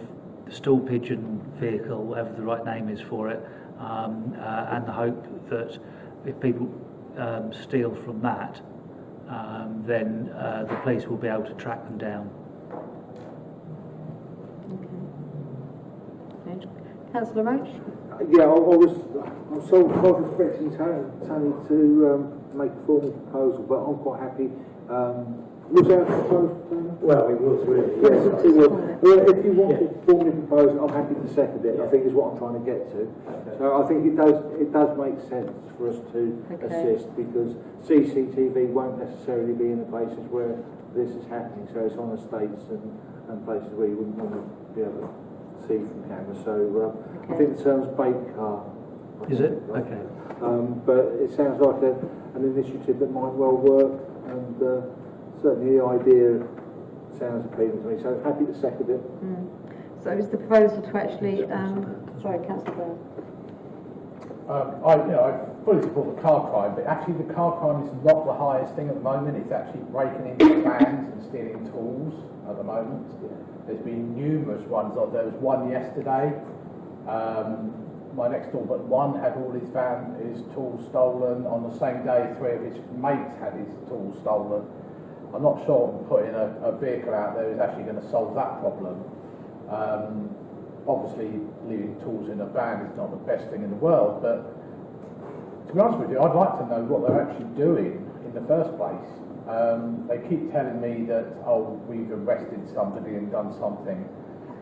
stool pigeon vehicle, whatever the right name is for it, and the hope that if people steal from that, then the police will be able to track them down. Okay. Councillor Roach? Yeah, I was expecting Tony to make a formal proposal, but I'm quite happy Was that proposed? Well, it was really. Yes, it was. Well, if you want to formally propose, I'm happy to second it. I think is what I'm trying to get to. So I think it does make sense for us to assist, because CCTV won't necessarily be in the places where this is happening. So it's on estates and places where you wouldn't normally be able to see from camera. So I think the term's bait car. Is it? Okay. But it sounds like an initiative that might well work, and certainly the idea sounds appealing to me. So happy to second it. So is the proposal to actually, sorry, Councillor Brown. I fully support the car crime, but actually the car crime is not the highest thing at the moment. It's actually breaking into vans and stealing tools at the moment. There's been numerous ones. There was one yesterday. My next door but one had all his tools stolen. On the same day, 3 of his mates had his tools stolen. I'm not sure putting a vehicle out there is actually going to solve that problem. Obviously, leaving tools in a van is not the best thing in the world, but to be honest with you, I'd like to know what they're actually doing in the first place. They keep telling me that, oh, we've arrested somebody and done something,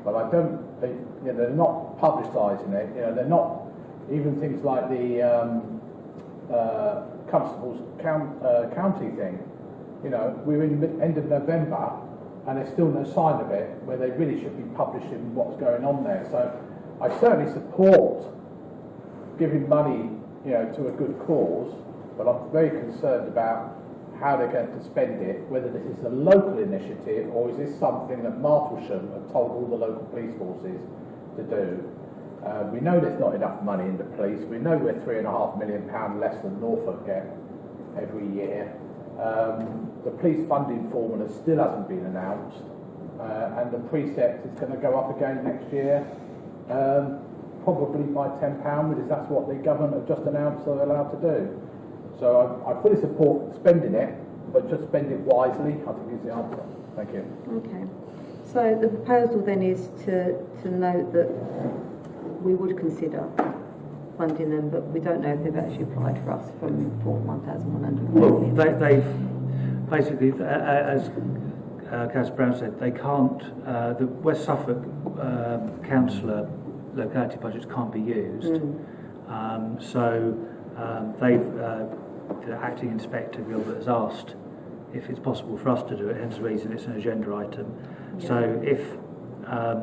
but I don't. They're not publicising it. They're not even things like the Constable's County thing. We're in the end of November and there's still no sign of it, where they really should be publishing what's going on there. So I certainly support giving money, to a good cause, but I'm very concerned about how they're going to spend it, whether this is a local initiative or is this something that Martlesham have told all the local police forces to do. We know there's not enough money in the police. We know we're £3.5 million less than Norfolk get every year. The police funding formula still hasn't been announced, and the precept is going to go up again next year, probably by £10, because that's what the government have just announced they're allowed to do. So I fully support spending it, but just spend it wisely, I think is the answer. Thank you. Okay. So the proposal then is to note that we would consider funding them, but we don't know if they've actually applied for us from 1,100. Well, they've basically, as Councillor Brown said, they can't. The West Suffolk councillor locality budgets can't be used. The acting inspector Gilbert has asked if it's possible for us to do it. Hence the reason it's an agenda item. Yeah. So if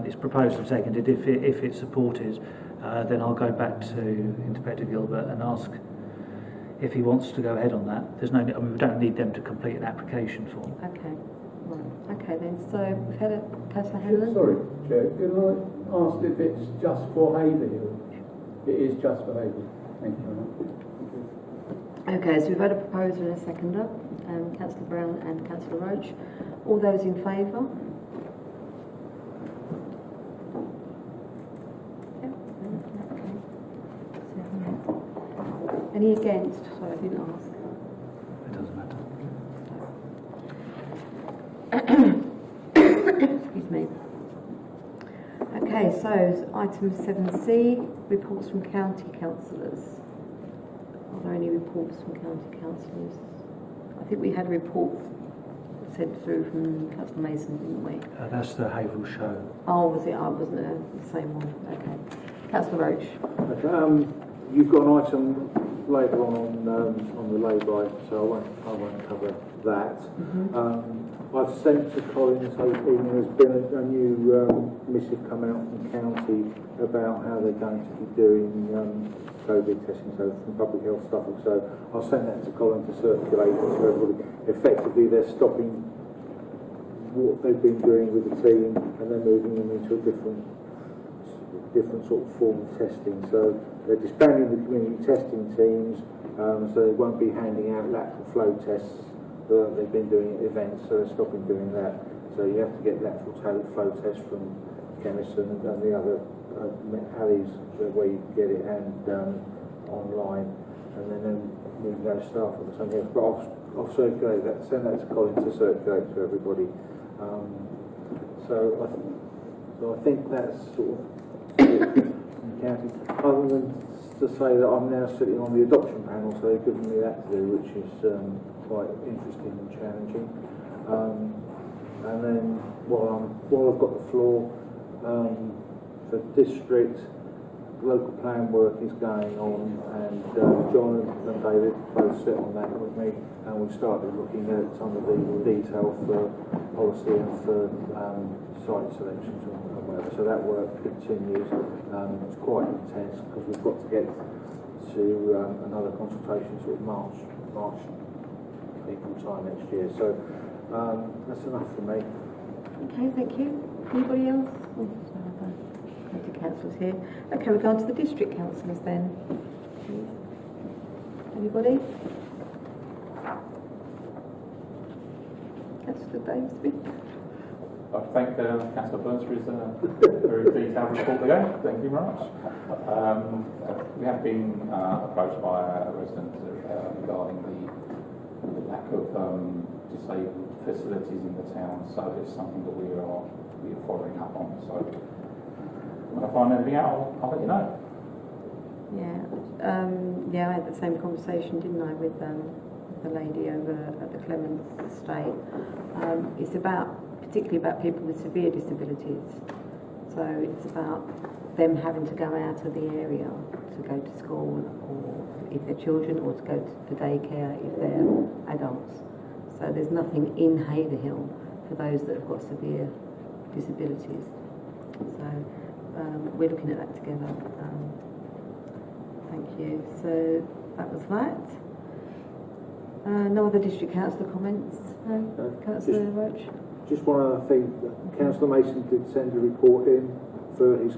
it's proposed and seconded, if it's supported, then I'll go back to Inspector Gilbert and ask if he wants to go ahead on that. There's no, we don't need them to complete an application form. Okay, right. Okay then. So we've had a Councillor Hanlon. Sorry, Chair. Can I ask if it's just for Haverhill? It is just for Haverhill. Thank you very much. Okay, so we've had a proposer and a seconder, Councillor Brown and Councillor Roach. All those in favour? Any against? Sorry, I didn't ask. It doesn't matter. Excuse me. Okay, so item 7C, reports from county councillors. Are there any reports from county councillors? I think we had a report sent through from Councillor Mason, didn't we? That's the Haverhill show. Oh, was it? Oh, wasn't it the same one? Okay. Councillor Roach. Okay, you've got an item later on the lay-by, so I won't cover that. I've sent to Colin this evening. There's been a new missive come out from the county about how they're going to be doing COVID testing, so from public health stuff. So I'll send that to Colin to circulate to everybody. Effectively, they're stopping what they've been doing with the team and they're moving them into a different sort of form of testing. So they're disbanding the community testing teams, so they won't be handing out lateral flow tests that they've been doing at events, so they're stopping doing that. So you have to get lateral flow tests from chemists and the other alleys where you can get it, and online, and then moving those staff or something else. But I'll circulate that, send that to Colin to circulate to everybody. So I think that's sort of counting. Other than to say that I'm now sitting on the adoption panel, so they've given me that to do, which is quite interesting and challenging. And then while I've got the floor, the district local plan work is going on, and John and David both sit on that with me, and we started looking at some of the detail for policy and for site selections and whatever. So that work continues. It's quite intense because we've got to get to another consultation sort of March April time next year. So that's enough for me. Okay, thank you. Anybody else? Oh, sorry, the councillors here. Okay, we're going to the district councillors then. Please. Anybody? Councillor Davis. I thank Councillor Burns for his very detailed report there. Thank you very much. We have been approached by a resident regarding the lack of disabled facilities in the town, so it's something that we are following up on. So when I find anything out, I'll let you know. Yeah, I had the same conversation, didn't I, with the lady over at the Clemens estate. It's particularly about people with severe disabilities. So it's about them having to go out of the area to go to school, or if they're children, or to go to daycare if they're adults. So there's nothing in Haverhill for those that have got severe disabilities. So we're looking at that together. Thank you. So that was that. No other district councillor comments? No? Councillor Roach? Just one other thing. Councillor Mason did send a report in for his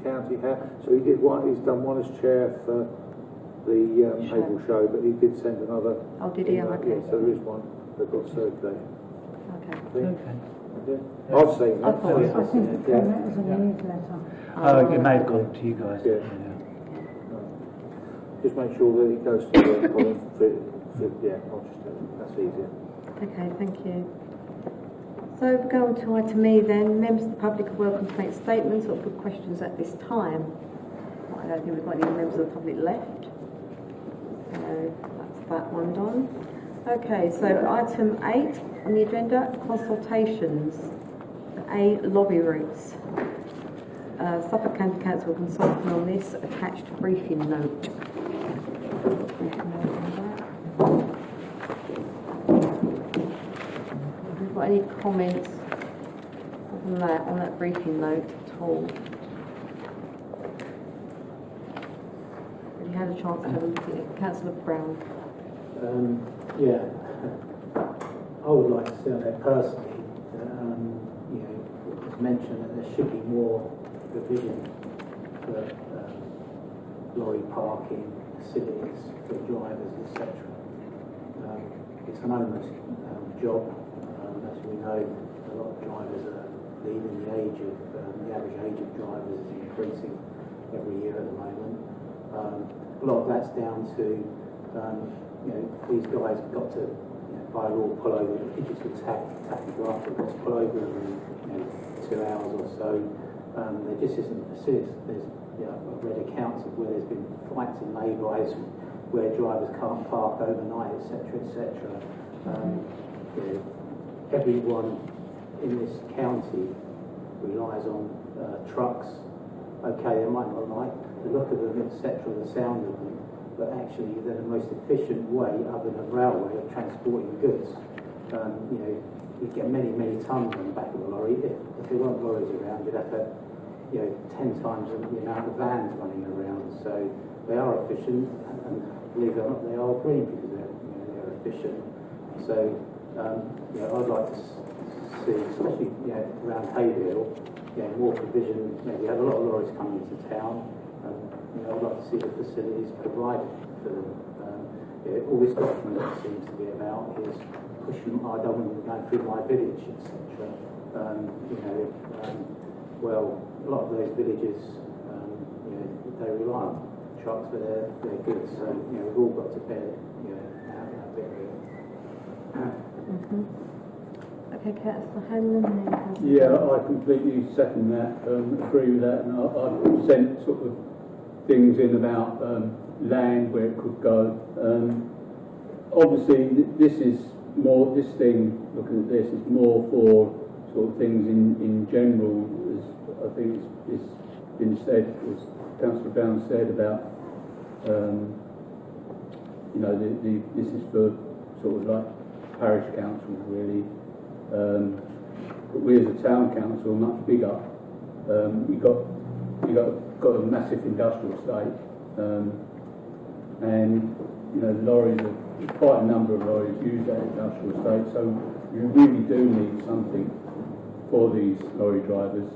county hat. So he did one. He's done one as chair for the Haverhill show, but he did send another. Oh, did he? Okay. Yeah, so there is one that got circulated. Okay. I've seen that. I think it came out as a newsletter. Oh, it may have gone to you guys. Yeah. Just make sure that it goes to the Colin yeah, Rochester. That's easier. Okay, thank you. So we'll go on to item E then. Members of the public are welcome to make statements or put questions at this time. I don't think we've got any members of the public left. So that's that one done. Okay, so item 8 on the agenda, consultations. A, lobby routes. Suffolk County Council consulting on this, attached briefing note. Have you got any comments on that briefing note at all? Have you had a chance to have a look at it? Councillor Brown. Yeah, I would like to see on there personally. It was mentioned that there should be more provision for lorry parking facilities for drivers, etc. It's an onerous job. As we know, a lot of drivers are leaving. The average age of drivers is increasing every year at the moment. A lot of that's down to these guys have got to, by law, pull over the digital tachograph. They've got to pull over in 2 hours or so. There just isn't facilities. I've read accounts of where there's been fights in lay-bys where drivers can't park overnight, etc., etc. Everyone in this county relies on trucks. Okay, they might not like the look of them, etc., the sound of them, but actually they're the most efficient way, other than a railway, of transporting goods. You get many tons on the back of a lorry. If there weren't lorries around, you'd have to, 10 times the amount of vans running around. So they are efficient, and believe it or not, they are green because they're efficient. So I'd like to see, especially around Haverhill, more provision. Maybe have a lot of lorries coming into town. I'd like to see the facilities provided for them. All this document seems to be about is pushing. I don't want them going through my village, etc. Well, a lot of those villages, they rely on trucks for their goods. So we've all got to bear our bit of it. Okay, Councillor Hanlon. Yeah, I completely second that, agree with that, and I've sent sort of things in about land where it could go. Obviously, this is more, this thing, looking at this, is more for sort of things in general, as I think it's been said, as Councillor Brown said about, you know, this is for sort of like parish councils really. But we as a town council are much bigger. We got a massive industrial estate, and you know, lorries, quite a number of lorries use that industrial estate, so you really do need something for these lorry drivers.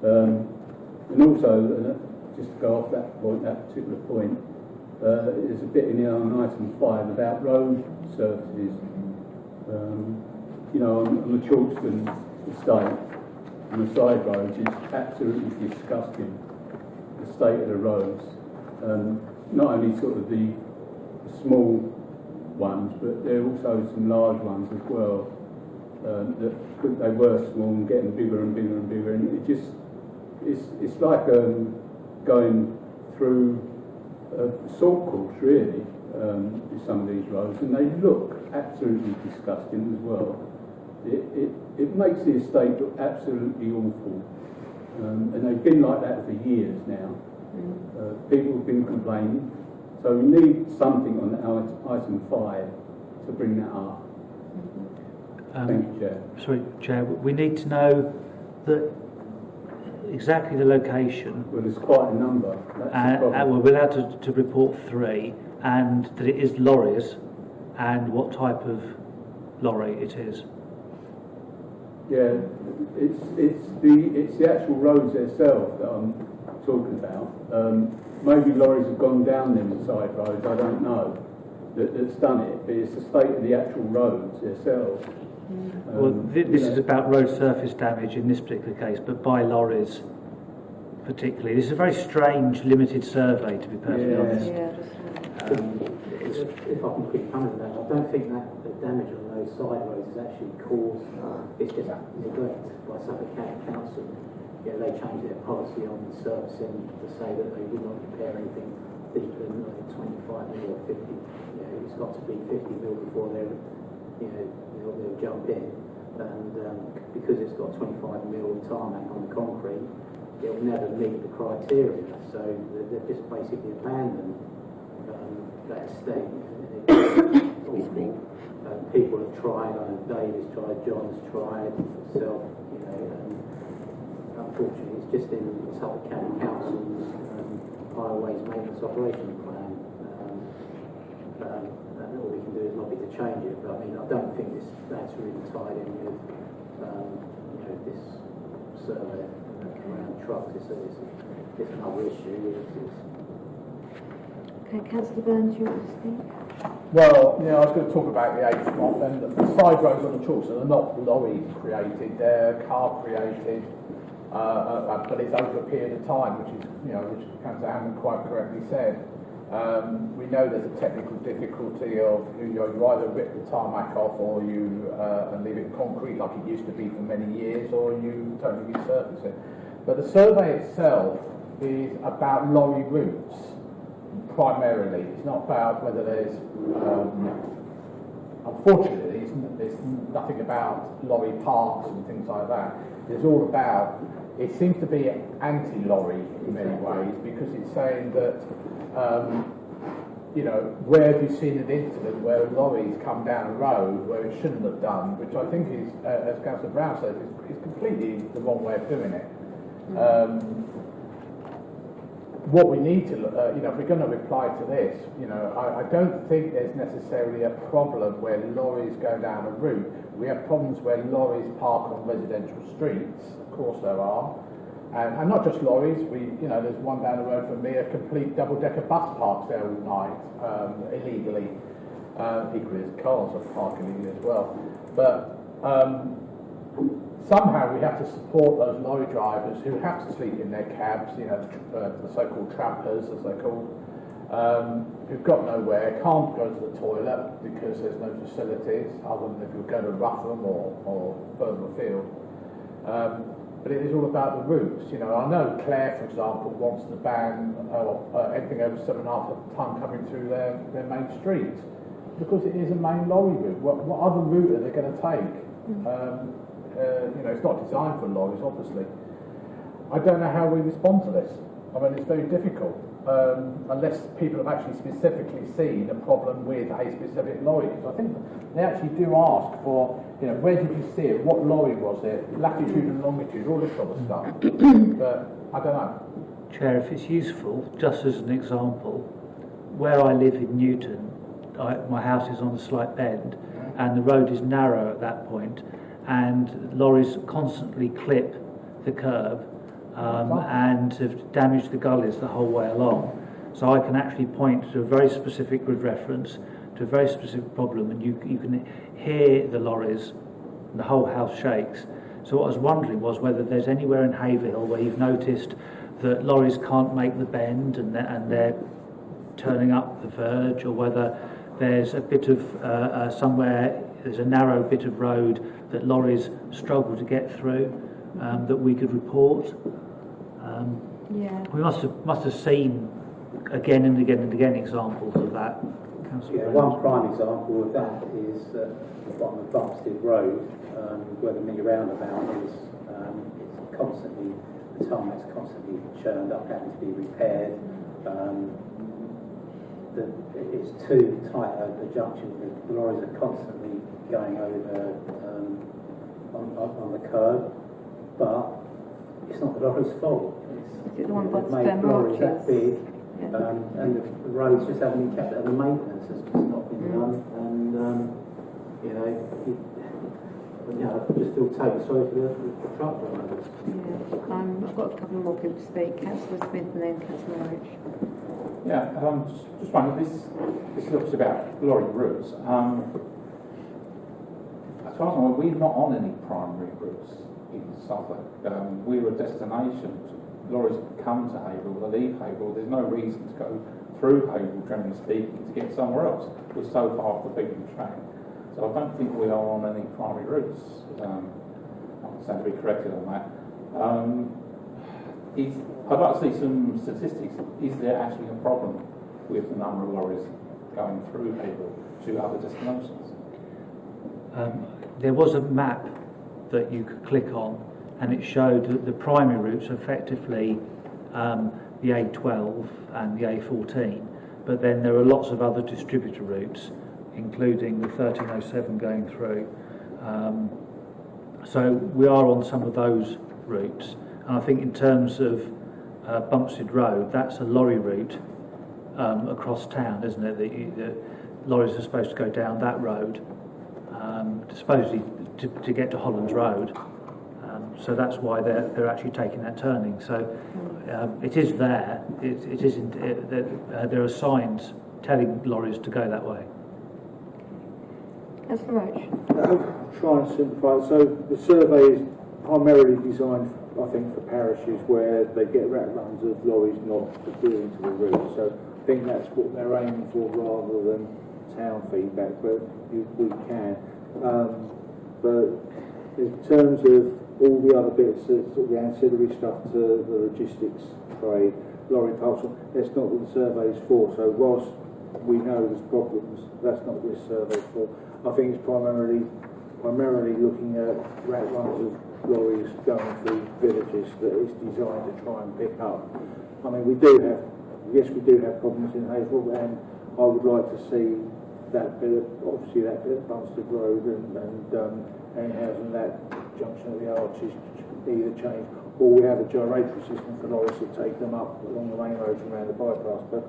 And also, just to go off that point, that particular point, there's a bit in here on item 5 about road services. You know, on the Chalkston estate, on the side roads, it's absolutely disgusting, the state of the roads. Not only sort of the small ones, but there are also some large ones as well. They were small and getting bigger and bigger and bigger, and it just it's like going through a salt course really, with some of these roads, and they look absolutely disgusting as well. It makes the estate look absolutely awful, and they've been like that for years now. People have been complaining, so we need something on item 5 to bring that up. Thank you, Chair. Sorry, Chair, we need to know exactly the location. Well, there's quite a number. And we're allowed to report 3, and that it is lorries, and what type of lorry it is. Yeah, it's the actual roads themselves that I'm talking about. Maybe lorries have gone down them side roads, I don't know, that's done it, but it's the state of the actual roads themselves. Well, this is about road surface damage in this particular case, but by lorries particularly. This is a very strange, limited survey, to be perfectly honest. If I can quickly comment on that, I don't think that the damage on those side roads is actually caused, it's just neglect by Suffolk County Council. Yeah, they changed their policy on servicing to say that they would not repair anything deeper than 25 mil or 50. You know, it's got to be 50 mil before they'll jump in, and because it's got 25 mil tarmac on the concrete, it will never meet the criteria. So they've just basically abandoned that estate. It's awful. People have tried. I know David's tried, John's tried, myself. You know, and unfortunately, it's just in Suffolk County Council's highways maintenance operation plan. And all we can do is lobby to change it. But I mean, I don't think that's really tied in with you know, this survey around trucks. It's another issue. Okay, Councillor Burns, you want to speak? Well, I was going to talk about the age swap, and the side roads on the Chalkston are not lorry created, they're car created, but it's over a period of time, which Councillor Hammond quite correctly said. We know there's a technical difficulty of you either rip the tarmac off or you and leave it in concrete like it used to be for many years, or you totally resurface it. But the survey itself is about lorry routes primarily. It's not about whether there's unfortunately there's nothing about lorry parks and things like that. It's all about, it seems to be anti-lorry in many ways, because it's saying that where have you seen an incident where lorries come down a road where it shouldn't have done, which I think is, as Councillor Brown said, is completely the wrong way of doing it. What we need to, if we're going to reply to this, I don't think there's necessarily a problem where lorries go down a route. We have problems where lorries park on residential streets. Of course there are. And not just lorries, there's one down the road from me, a complete double-decker bus parks there all night, illegally. Equally as cars are parking illegally as well. But somehow we have to support those lorry drivers who have to sleep in their cabs, the so-called trampers, as they're called, who've got nowhere, can't go to the toilet because there's no facilities, other than if you're going to Rougham or further afield. But it is all about the routes. I know Clare, for example, wants to ban anything over 7.5 tonne coming through their main streets. because it is a main lorry route. What other route are they going to take? You know, it's not designed for lorries, obviously. I don't know how we respond to this. I mean, it's very difficult unless people have actually specifically seen a problem with a specific lorry. Because I think they actually do ask for, you know, where did you see it? What lorry was it? Latitude and longitude, all this sort of stuff. But I don't know. Chair, if it's useful, just as an example, where I live in Newton, my house is on a slight bend, and the road is narrow at that point, and lorries constantly clip the curb and have damaged the gullies the whole way along. So I can actually point to a very specific good reference to a very specific problem, and you can hear the lorries, the whole house shakes. So what I was wondering was whether there's anywhere in Haverhill where you've noticed that lorries can't make the bend and they're turning up the verge, or whether there's a bit of somewhere, there's a narrow bit of road that lorries struggle to get through that we could report. We must have seen again and again and again examples of that. One prime example of that is the bottom of Bumpstead Road, where the mini roundabout is. It's constantly, the tarmac's constantly churned up, having to be repaired. It's too tight at the junction. The lorries are constantly going over on the curb, but it's not the lorry's fault. Is it the one by the made lorries that big, and the roads just haven't been kept, and the maintenance has just not been done. And you know, I just feel totally sorry for the truck drivers. I've got a couple more people to speak. Councillor Smith and then Councillor Rich. Yeah, just wondering, this is obviously about lorry routes. As far as I know, we're not on any primary routes in Suffolk. We're a destination. Lorries come to Haverhill, they leave Haverhill. There's no reason to go through Haverhill, generally speaking, to get somewhere else. We're so far off the beaten track. So I don't think we are on any primary routes. I stand to be corrected on that. I'd like to see some statistics. Is there actually a problem with the number of lorries going through Haverhill to other destinations? There was a map that you could click on, and it showed that the primary routes are effectively the A12 and the A14, but then there are lots of other distributor routes, including the 1307 going through. So we are on some of those routes, and I think in terms of Bumpstead Road, that's a lorry route across town, isn't it? The lorries are supposed to go down that road, supposedly to get to Hollands Road. So that's why they're actually taking that turning. So it is there. It isn't. There are signs telling lorries to go that way. Councillor Roach. I'll try and simplify. So the survey is primarily designed, I think, for parishes where they get rat runs of lorries not adhering to the route. So I think that's what they're aiming for rather than town feedback, but we can. But in terms of all the other bits, sort of the ancillary stuff to the logistics trade, lorry parcel, that's not what the survey is for. So whilst we know there's problems, that's not what this survey is for. I think it's primarily looking at rat runs of lorries going through villages that is designed to try and pick up. I mean, we do have problems in Haverhill, and I would like to see that bit of Bumpstead Road and housing that junction at the Arches either change, or we have a gyratory system for lorries that take them up along the main roads and around the bypass, but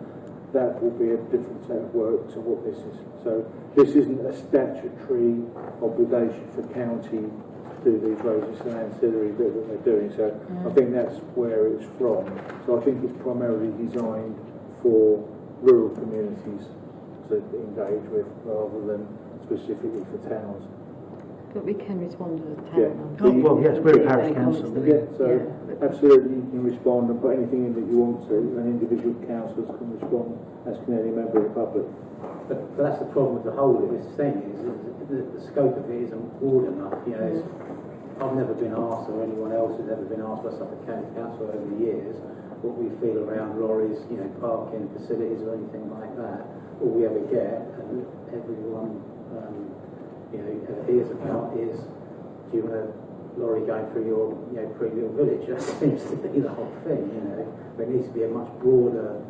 that will be a different set of work to what this is. So this isn't a statutory obligation for county to do these roads, it's an ancillary bit that they're doing. So I think that's where it's from. So I think it's primarily designed for rural communities to engage with rather than specifically for towns. But we can respond to the town. Well, yes, we're a parish council. Absolutely, you can respond and put anything in that you want to, and individual councillors can respond, as can any member of the public. But that's the problem with the whole of this thing, is the scope of it isn't broad enough. You know, I've never been asked, or anyone else has ever been asked by Suffolk County Council over the years, what we feel around lorries, you know, parking facilities or anything like that. all we ever get, and everyone ever hears about is, do you want a lorry going through your pretty little village? That seems to be the whole thing. There needs to be a much broader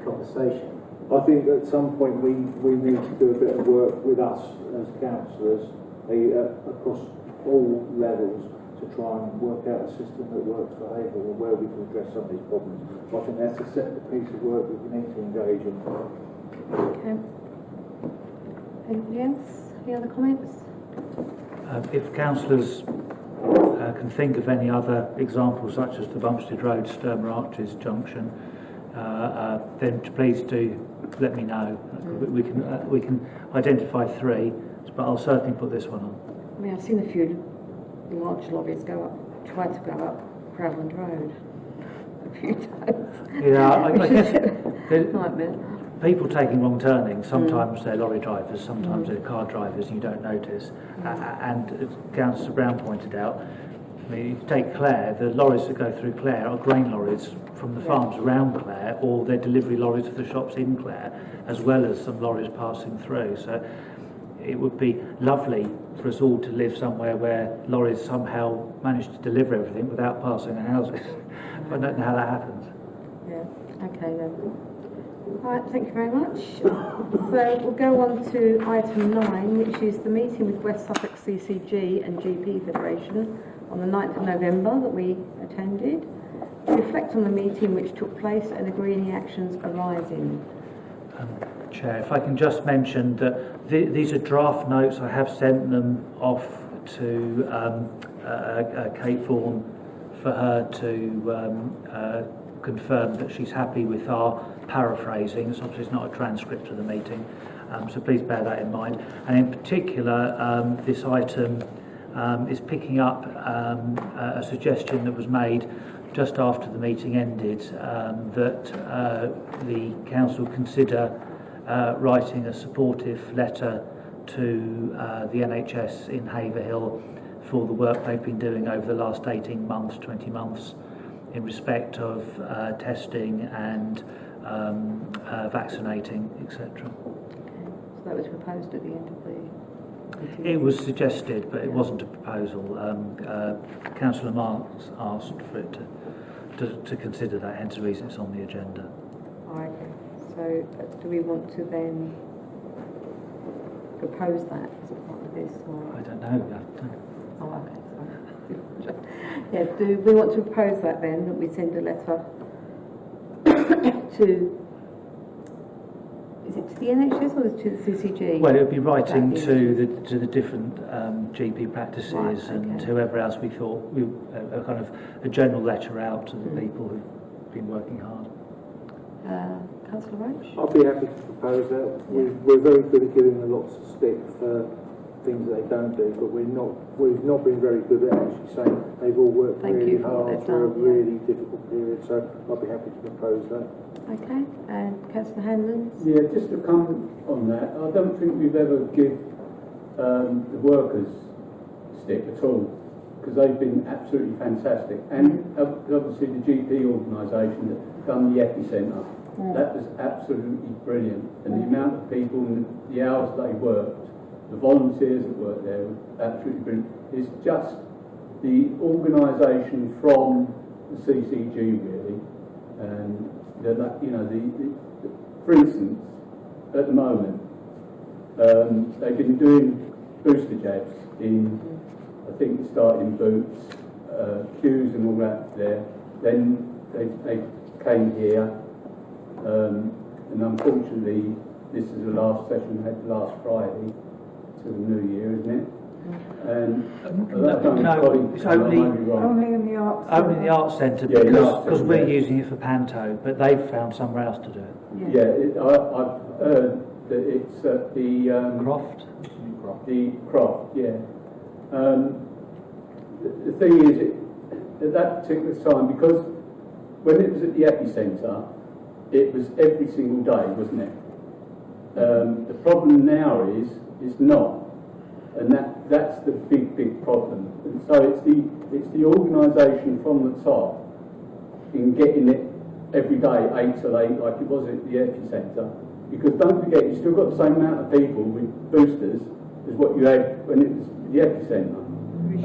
conversation. I think at some point we need to do a bit of work with us as councillors across all levels to try and work out a system that works for Haverhill and where we can address some of these problems. I think that's a separate piece of work that we need to engage in. Okay. Anybody else? Any other comments? If councillors can think of any other examples, such as the Bumpstead Road, Sturmer Arches junction, then please do let me know. We can identify 3, but I'll certainly put this one on. I mean, I've seen a few large lorries try to go up Crowland Road a few times. Yeah, I guess nightmare. People taking wrong turnings, sometimes they're lorry drivers, sometimes they're car drivers, and you don't notice. And as Councillor Brown pointed out, I mean, you take Clare, the lorries that go through Clare are grain lorries from the farms around Clare, or they're delivery lorries to the shops in Clare, as well as some lorries passing through. So it would be lovely for us all to live somewhere where lorries somehow manage to deliver everything without passing the houses. But I don't know how that happens. Yeah, okay then. All right, thank you very much. So we'll go on to item 9, which is the meeting with West Suffolk CCG and GP Federation on the 9th of November that we attended. To reflect on the meeting which took place and agree any actions arising. Chair, if I can just mention that these are draft notes. I have sent them off to Kate Vaughan for her to confirm that she's happy with our paraphrasing. So obviously it's not a transcript of the meeting, so please bear that in mind. And in particular, this item is picking up a suggestion that was made just after the meeting ended, that the council consider writing a supportive letter to the NHS in Haverhill for the work they've been doing over the last 18 months, 20 months in respect of testing and vaccinating, etc. So that was proposed at the end of the meeting? It was suggested, but it wasn't a proposal. Councillor Marks asked for it to consider that, hence the reason it's on the agenda. Okay. So do we want to then propose that as part of this? Or? I don't know. Oh, okay. Sorry. Yeah, do we want to propose that then, that we send a letter to, is it to the NHS or to the CCG? Well, it would be writing to the different GP practices, right, okay, and whoever else we thought, a kind of a general letter out to the people who've been working hard. Councillor Roach? I'd be happy to propose that. Yeah. We're very good at giving them lots of stick for things that they don't do, but we've not been very good at actually saying they've all worked really hard for a really difficult period, so I'd be happy to propose that. Okay, and Councillor Hanlon? Yeah, just to come on that, I don't think we've ever give the workers stick at all, because they've been absolutely fantastic, and obviously the GP organisation that done the epicentre, that was absolutely brilliant, and the amount of people and the hours they worked, the volunteers that worked there were absolutely brilliant. It's just the organisation from the CCG really, and for instance, at the moment, they've been doing booster jabs in, I think it started in Boots, queues and all that there. Then they came here, and unfortunately, this is the last session we had last Friday to the New Year, isn't it? And no, it's only in the arts. Only the arts centre, because we're using it for Panto, but they've found somewhere else to do it. I've heard that it's at the Croft. The Croft, yeah. The thing is, at that particular time, because when it was at the epicentre, it was every single day, wasn't it? The problem now is it's not. And that's the big problem. And so it's the organisation from the top in getting it every day 8 till 8 like it was at the epicentre, Because don't forget, you've still got the same amount of people with boosters as what you had when it was the epicentre.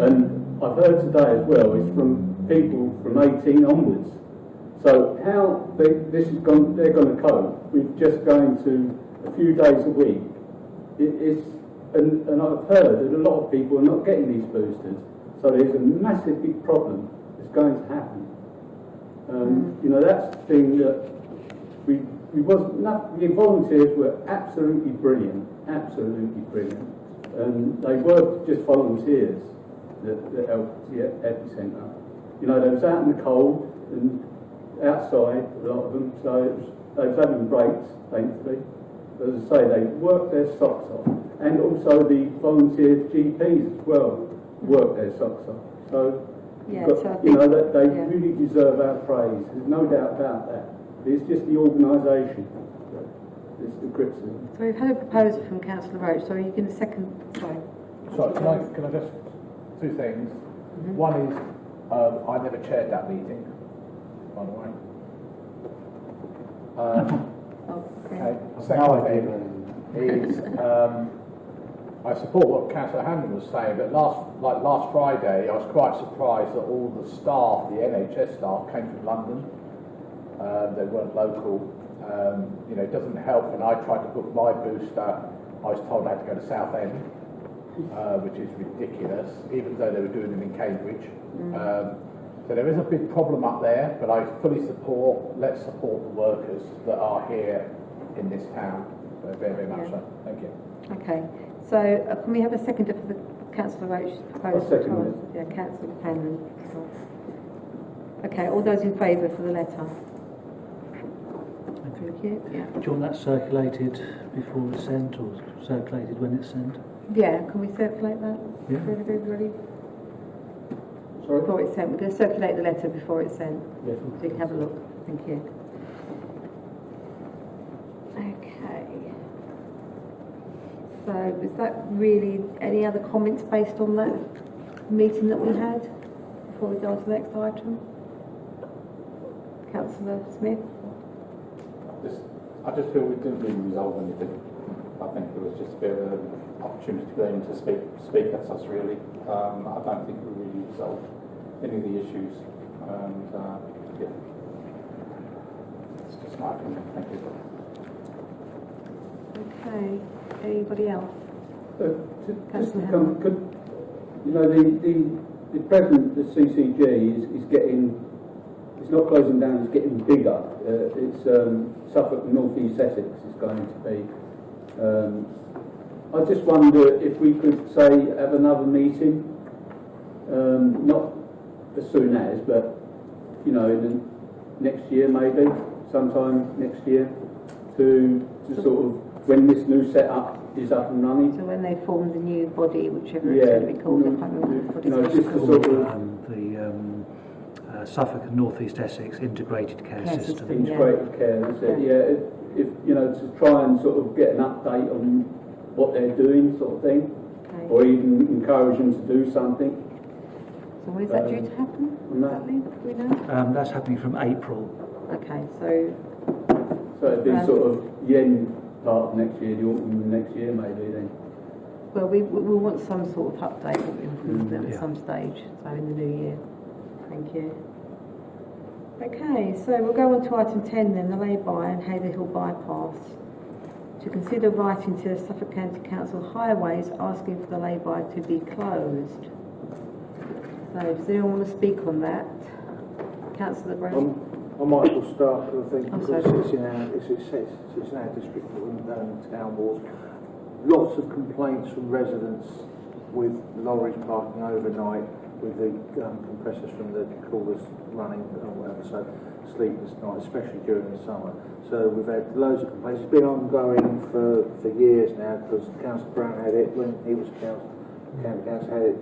And I've heard today as well, it's from people from 18 onwards. So how they're going to cope with just going to a few days a week, and I've heard that a lot of people are not getting these boosters. So there's a massive big problem that's going to happen. You know, that's the thing that the volunteers were absolutely brilliant, and they weren't just volunteers that helped the epicentre. You know, they was out in the cold and outside, a lot of them, so they was having breaks, thankfully. But as I say, they worked their socks off, and also the volunteer GPs as well worked their socks off. So, yeah, you know, that they really deserve our praise. There's no doubt about that. It's just the organisation that's the criticism. So we've had a proposal from Councillor Roach. So are you going to second? Sorry. Sorry, can I just two things? One is I never chaired that meeting, by the way. Okay. Second thing is I support what Councillor Hammond was saying, but last Friday I was quite surprised that all the staff, the NHS staff, came from London. They weren't local. You know, it doesn't help when I tried to book my booster. I was told I had to go to Southend, which is ridiculous, even though they were doing them in Cambridge. So there is a big problem up there, but I fully support. Let's support the workers that are here in this town. Very, very much so. Thank you. Okay. So can we have a second for the Councillor Roach's proposal? Second. Yeah, Councillor Cannon. Okay. All those in favour for the letter? Thank you. Yeah. Do you want that circulated before it's sent, or circulated when it's sent? Yeah. Can we circulate that? Yeah. For everybody? Sorry? Before it's sent. We're going to circulate the letter before it's sent. Yes. So you can have a look. Thank you. Okay. So is that really any other comments based on that meeting that we had before we go on to the next item? Councillor Smith? I just feel we didn't really resolve anything. I think it was just a bit of an opportunity for them to speak at us, really. I don't think we really resolved any of the issues. And, yeah. It's just my opinion. Thank you. Okay. Anybody else? Just to come, you know, the present, the CCG is getting, it's not closing down, it's getting bigger. It's Suffolk and North East Essex is going to be. I just wonder if we could say have another meeting, not as soon as, but you know, in the next year maybe, sometime next year, to sort of when this new setup is up and running. So when they form the new body, whichever it's going to be called, I can't remember what it's just to sort of the Suffolk and North East Essex Integrated Care System. Integrated care, that's it. Yeah, if you know, to try and sort of get an update on what they're doing, sort of thing, or even encourage them to do something. So when is that due to happen? Exactly, do we know? That's happening from April. Okay, so it'd be sort of the end part of next year, the autumn next year maybe then. Well, we want some sort of update from them at some stage, so in the new year. Thank you. Okay, so we'll go on to item 10 then, the lay-by and Haverhill bypass. To consider writing to the Suffolk County Council Highways asking for the lay-by to be closed. So does anyone want to speak on that? Councillor Brown? I might as well start because I think it's in our district and town wards. Lots of complaints from residents with lorries parking overnight with the compressors from the coolers running or whatever, so sleepless nights, especially during the summer. So we've had loads of complaints. It's been ongoing for years now because Councillor Brown had it when he was county council, had it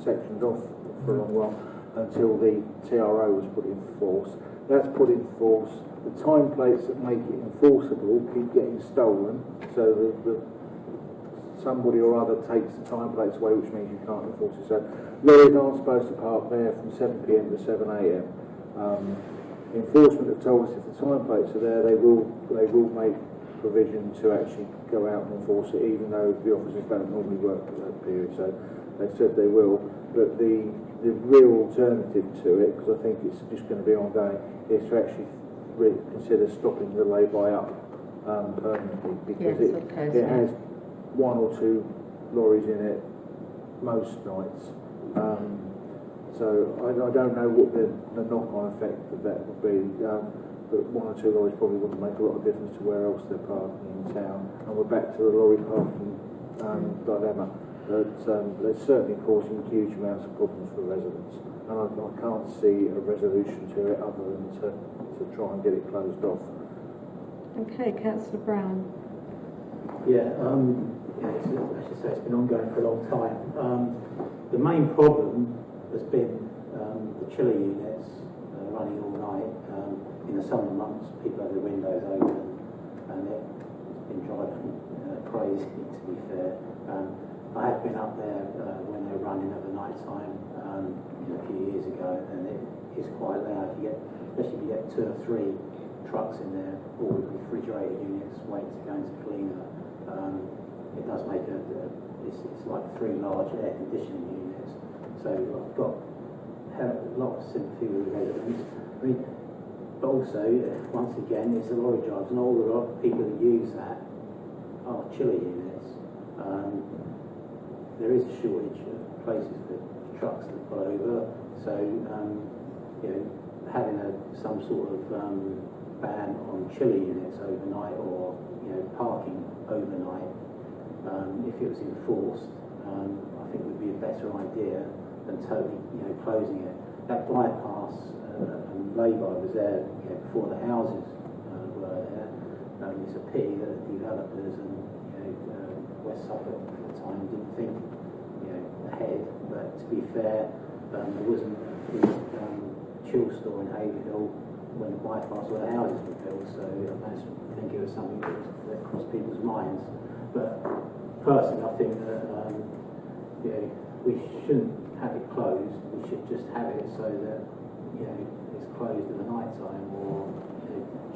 sectioned off for a long while until the TRO was put in force. That's put in force. The time plates that make it enforceable keep getting stolen, so somebody or other takes the time plates away, which means you can't enforce it. So lorries aren't supposed to park there from 7 p.m. to 7 a.m. Enforcement have told us if the time plates are there, they will make provision to actually go out and enforce it, even though the officers don't normally work at that period. So they said they will. But the real alternative to it, because I think it's just going to be ongoing, is to actually consider stopping the lay-by up permanently, because it has one or two lorries in it most nights. So I don't know what the knock-on effect of that would be, but one or two lorries probably wouldn't make a lot of difference to where else they're parking in town. And we're back to the lorry parking dilemma. But they're certainly causing huge amounts of problems for residents, and I can't see a resolution to it other than to try and get it closed off. Okay, Councillor Brown. Yeah, as I say, it's been ongoing for a long time. The main problem has been the chiller units running all night. In the summer months, people have their windows open, and it's been driving crazy, to be fair. I have been up there when they were running at the night time a few years ago, and it is quite loud. Especially if you get 2 or 3 trucks in there, all with refrigerated units waiting to go into cleaner. It does make it's like 3 large air conditioning units. So I've got a lot of sympathy with the residents. I mean, but also, once again, it's the lorry drivers, and all the people that use that are chiller units. There is a shortage of places for trucks to pull over, so having some sort of ban on chiller units overnight, or parking overnight, if it was enforced, I think would be a better idea than totally closing it. That bypass and lay-by was there before the houses were there. It's a pity that the developers and West Suffolk at the time didn't think ahead, but to be fair, there wasn't a chill store in Haverhill when the bypass or the houses were built, so I think it was something that crossed people's minds. But personally, I think that we shouldn't have it closed. We should just have it so that it's closed in the night time, or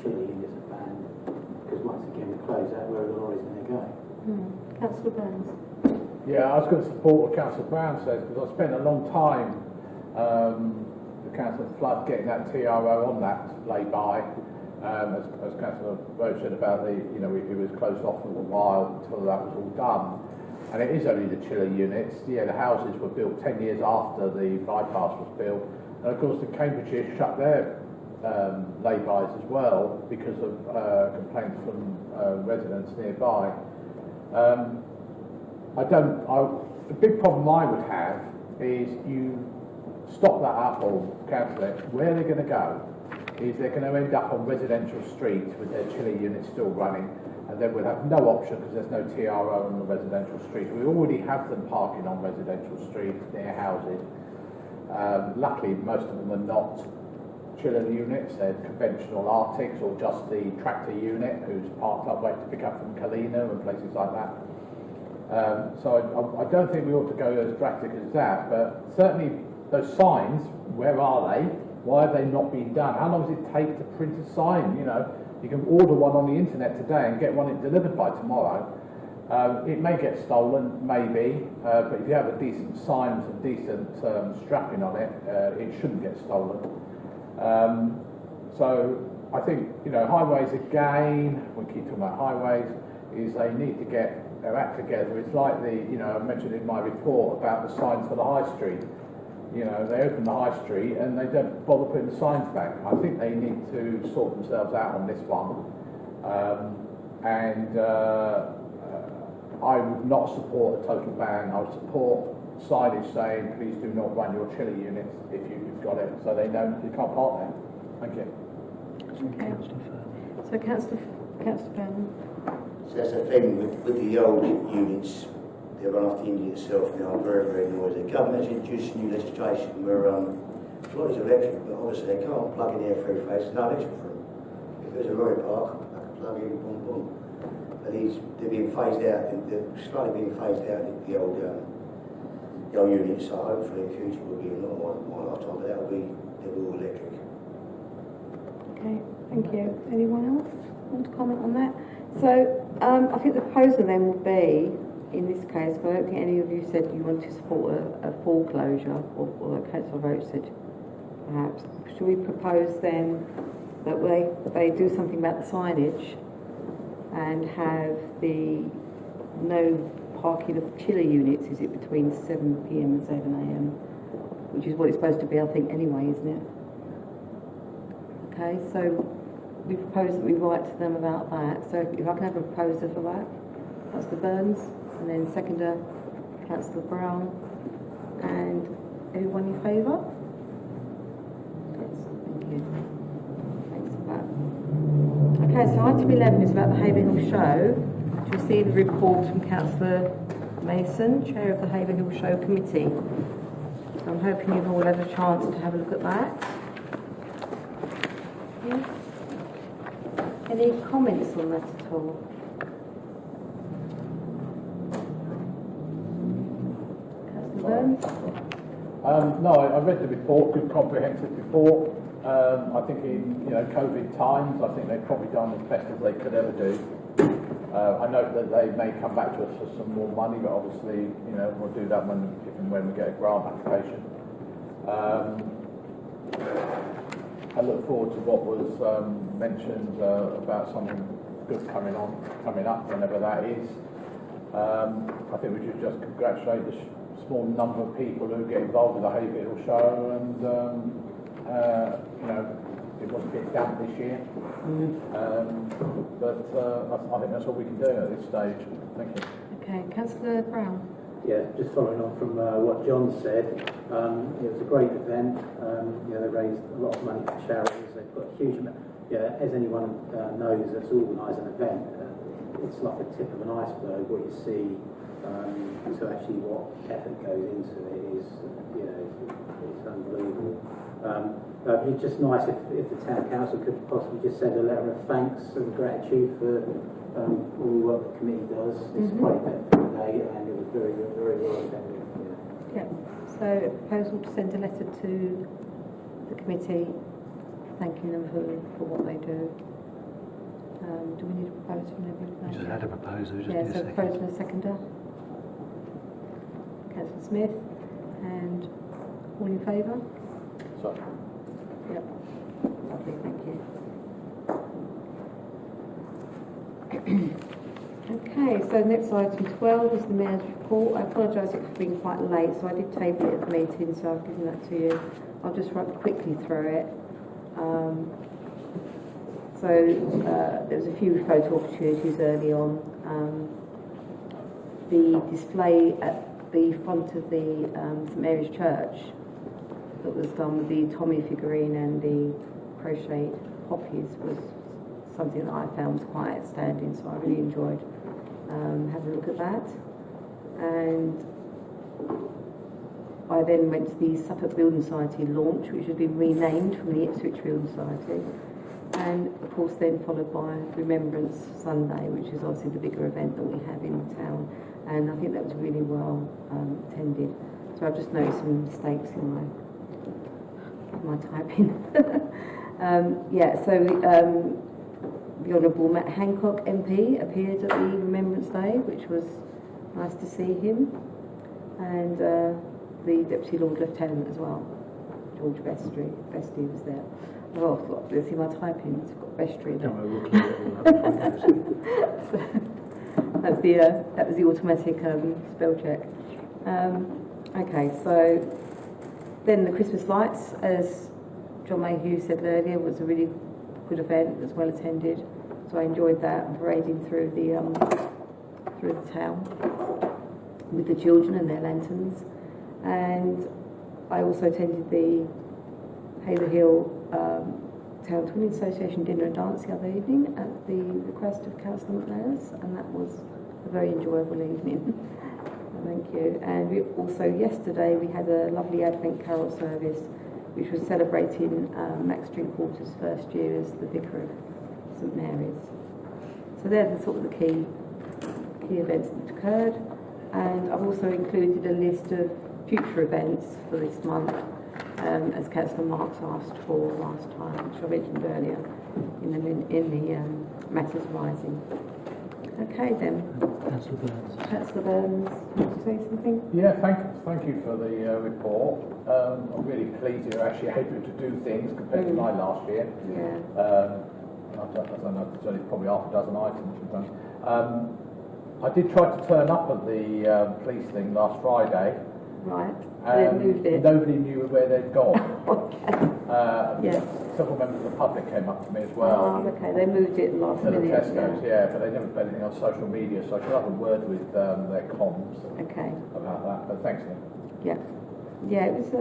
chiller units are banned. Because once again, we close that, where are the lorries going to go? Councillor Burns. Yeah, I was going to support what Councillor Brown says, because I spent a long time with Councillor Flood getting that TRO on that lay-by. As Councillor Roach said about it was closed off for a while until that was all done. And it is only the chiller units. Yeah, the houses were built 10 years after the bypass was built. And of course the Cambridgeshire shut their lay-bys as well because of complaints from residents nearby. The big problem I would have is you stop that up or cancel it. Where they're going to go is they're going to end up on residential streets with their chiller units still running, and then we'll have no option because there's no TRO on the residential streets. We already have them parking on residential streets near houses. Luckily, most of them are not chiller units, they're conventional Arctics or just the tractor unit who's parked up waiting to pick up from Kalina and places like that. So I don't think we ought to go as drastic as that, but certainly those signs, where are they? Why have they not been done? How long does it take to print a sign? You can order one on the internet today and get one delivered by tomorrow. It may get stolen, maybe, but if you have a decent sign with some decent strapping on it, it shouldn't get stolen. So I think, highways again, we keep talking about highways, is they need to get their act together. It's like I mentioned in my report about the signs for the high street. They open the high street and they don't bother putting the signs back. I think they need to sort themselves out on this one. I would not support a total ban. I would support signage saying, please do not run your chiller units if you've got it, so they know you can't park there. Thank you. Okay. So Councillor Brown. So that's the thing with the old units. They run off the engine itself, and they are very, very noisy. The government's introduced new legislation where Florida's electric, but obviously they can't plug in air through face, no electric for them. If there's a lorry park, I can plug in, boom, boom. But they're being phased out, and they're slowly being phased out, the old units, so hopefully in the future will be a lot more lifetime, but they'll be all electric. Okay, thank you. Anyone else want to comment on that? So I think the proposal then would be, in this case, I don't think any of you said you want to support a full closure, or Councillor Roach said perhaps. Should we propose then that they do something about the signage and have the no parking of chiller units, is it between 7 p.m. and 7 a.m, which is what it's supposed to be, I think, anyway, isn't it? Okay, so we propose that we write to them about that. So if I can have a proposer for that, Councillor Burns, and then seconder, Councillor Brown, and everyone in favour? Yes, thank you. Thanks for that. Okay, so item 11 is about the Haverhill Show. To receive a report from Councillor Mason, Chair of the Haverhill Show Committee. So I'm hoping you've all had a chance to have a look at that. Yes. Any comments on that at all? Councillor Burns? No, I read the report, good comprehensive report. I think in COVID times, I think they've probably done as best as they could ever do. I note that they may come back to us for some more money, but obviously, we'll do that if and when we get a grant application. I look forward to what was mentioned about something good coming up, whenever that is. I think we should just congratulate the small number of people who get involved with the Haverhill Show, and it was a bit damp this year, but I think that's all we can do at this stage. Thank you. Okay, Councillor Brown. Yeah, just following on from what John said, it was a great event. They raised a lot of money for charities. They've got a huge amount. As anyone knows that's organised an event, it's like a tip of an iceberg. What you see, so actually what effort goes into it is, it's unbelievable. It's just nice if the town council could possibly just send a letter of thanks and gratitude for all the work the committee does. It's quite a eventful day, and it was very, very well attended. Yeah. So a proposal to send a letter to the committee thanking them for what they do. Do we need a proposer from everyone? We just had a proposer. Yeah, so a proposer and a seconder. Councillor Smith, and all in favour? Sorry. Yep. Lovely, thank you. Okay, so next item 12 is the Mayor's report. I apologise for being quite late, so I did table it at the meeting, so I've given that to you. I'll just run quickly through it. There was a few photo opportunities early on. The display at the front of the St Mary's Church that was done with the Tommy figurine and the crocheted poppies was something that I found quite outstanding, so I really enjoyed having a look at that. And I then went to the Suffolk Building Society launch, which has been renamed from the Ipswich Building Society, and of course then followed by Remembrance Sunday, which is obviously the bigger event that we have in town, and I think that was really well attended. So I've just noticed some mistakes in my typing. The Honourable Matt Hancock MP appeared at the Remembrance Day, which was nice to see him, and the Deputy Lord Lieutenant as well, George Vestry was there. Oh, let's see my typing, it's got Vestry there. That was the automatic spell check. Okay, so then the Christmas lights, as John Mayhew said earlier, was a really good event. It was well attended, so I enjoyed that, parading through the town with the children and their lanterns. And I also attended the Haverhill Town Twinning Association dinner and dance the other evening at the request of Councillor McNairs, and that was a very enjoyable evening. Thank you. And we also, yesterday, we had a lovely Advent Carol service, which was celebrating Max Drinkwater's first year as the Vicar of St Mary's. So they're the sort of the key events that occurred. And I've also included a list of future events for this month, as Councillor Marks asked for last time, which I mentioned earlier in the Matters Rising. Okay then. Councillor Burns. Councillor Burns, want to say something? Yeah, thank you for the report. I'm really pleased you're actually able to do things compared to my last year. Yeah. I don't know, there's only probably half a dozen items we've done. I did try to turn up at the police thing last Friday. Right. They moved it. Nobody knew where they'd gone. Okay. Yes. Several members of the public came up to me as well. Oh, okay. They moved it last To the minute. Tesco's, yeah, but they never put anything on social media, so I should have a word with their comms Okay. about that. But thanks, Ian. Yeah. Yeah, it was.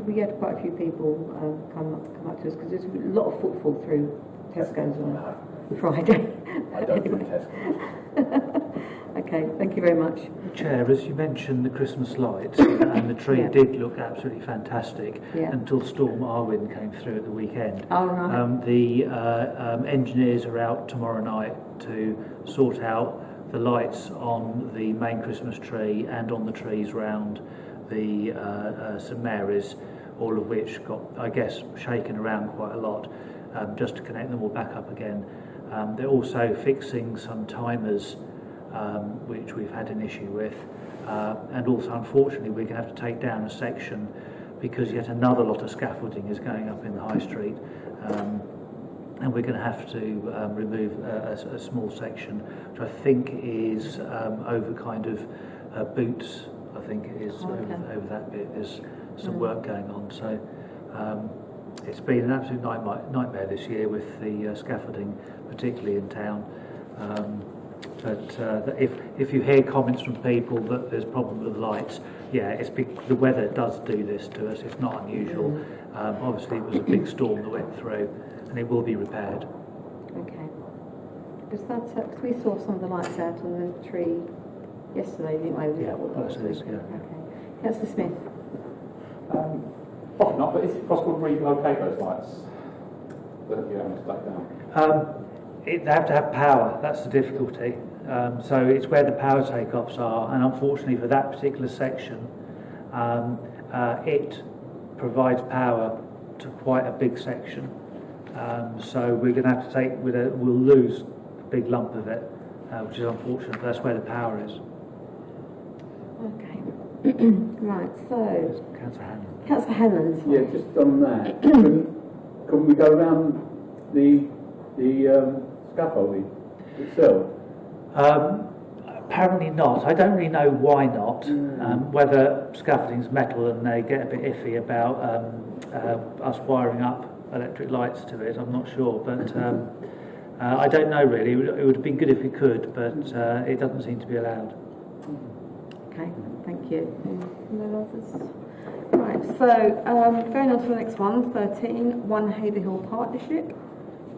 We had quite a few people come up to us because there's a lot of footfall through Tesco's on Friday. I don't do Tesco's. Okay, thank you very much. Chair, as you mentioned the Christmas lights, and the tree did look absolutely fantastic until Storm Arwen came through at the weekend. Oh, right. The engineers are out tomorrow night to sort out the lights on the main Christmas tree and on the trees round the St Mary's, all of which got, I guess, shaken around quite a lot, just to connect them all back up again. They're also fixing some timers which we've had an issue with, and also unfortunately we're going to have to take down a section because yet another lot of scaffolding is going up in the High Street, and we're going to have to remove a small section which I think is over kind of Boots, I think it is, over that bit. There's some work going on, so it's been an absolute nightmare this year with the scaffolding, particularly in town. But if you hear comments from people that there's problems with the lights, yeah, it's the weather does do this to us. It's not unusual. Obviously, it was a big storm that went through, and it will be repaired. Okay. Was that because we saw some of the lights out on the tree yesterday, didn't we? Yeah, that's it. Yeah. Okay. Councillor Smith. Probably not, but is it possible to relocate those lights that you haven't take down? They have to have power, that's the difficulty. So it's where the power takeoffs are, and unfortunately for that particular section, it provides power to quite a big section. So we're going to have to we'll lose a big lump of it, which is unfortunate, but that's where the power is. Okay. Right, so... Councillor Hanlon. Councillor Hanlon. Yeah, just on that, can we go around the scaffolding itself? Apparently not. I don't really know why not. Whether scaffolding's metal and they get a bit iffy about us wiring up electric lights to it, I'm not sure. But I don't know really. It would have been good if we could, but it doesn't seem to be allowed. Okay, thank you. No others? Right, so going on to the next one, 13, One Haverhill Partnership.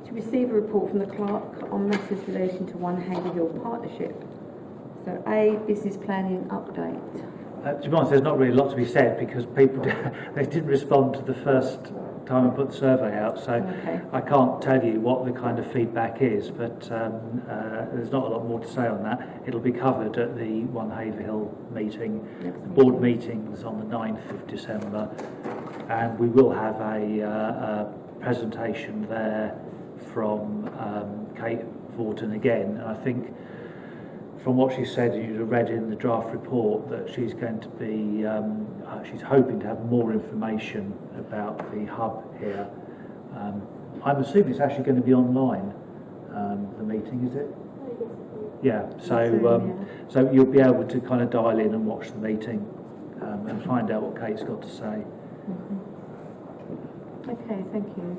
To receive a report from the clerk on matters relating to One Haverhill Partnership. So A, business planning update. To be honest, there's not really a lot to be said because people they didn't respond to the first time I put the survey out, so I can't tell you what the kind of feedback is, but there's not a lot more to say on that. It'll be covered at the One Haverhill meeting. The board meeting's on the 9th of December, and we will have a presentation there from Kate Vorton again. And I think from what she said, you'd have read in the draft report that she's going to be, she's hoping to have more information about the hub here. I'm assuming it's actually going to be online, the meeting, is it? Yeah, so you'll be able to kind of dial in and watch the meeting and find out what Kate's got to say. Okay, thank you.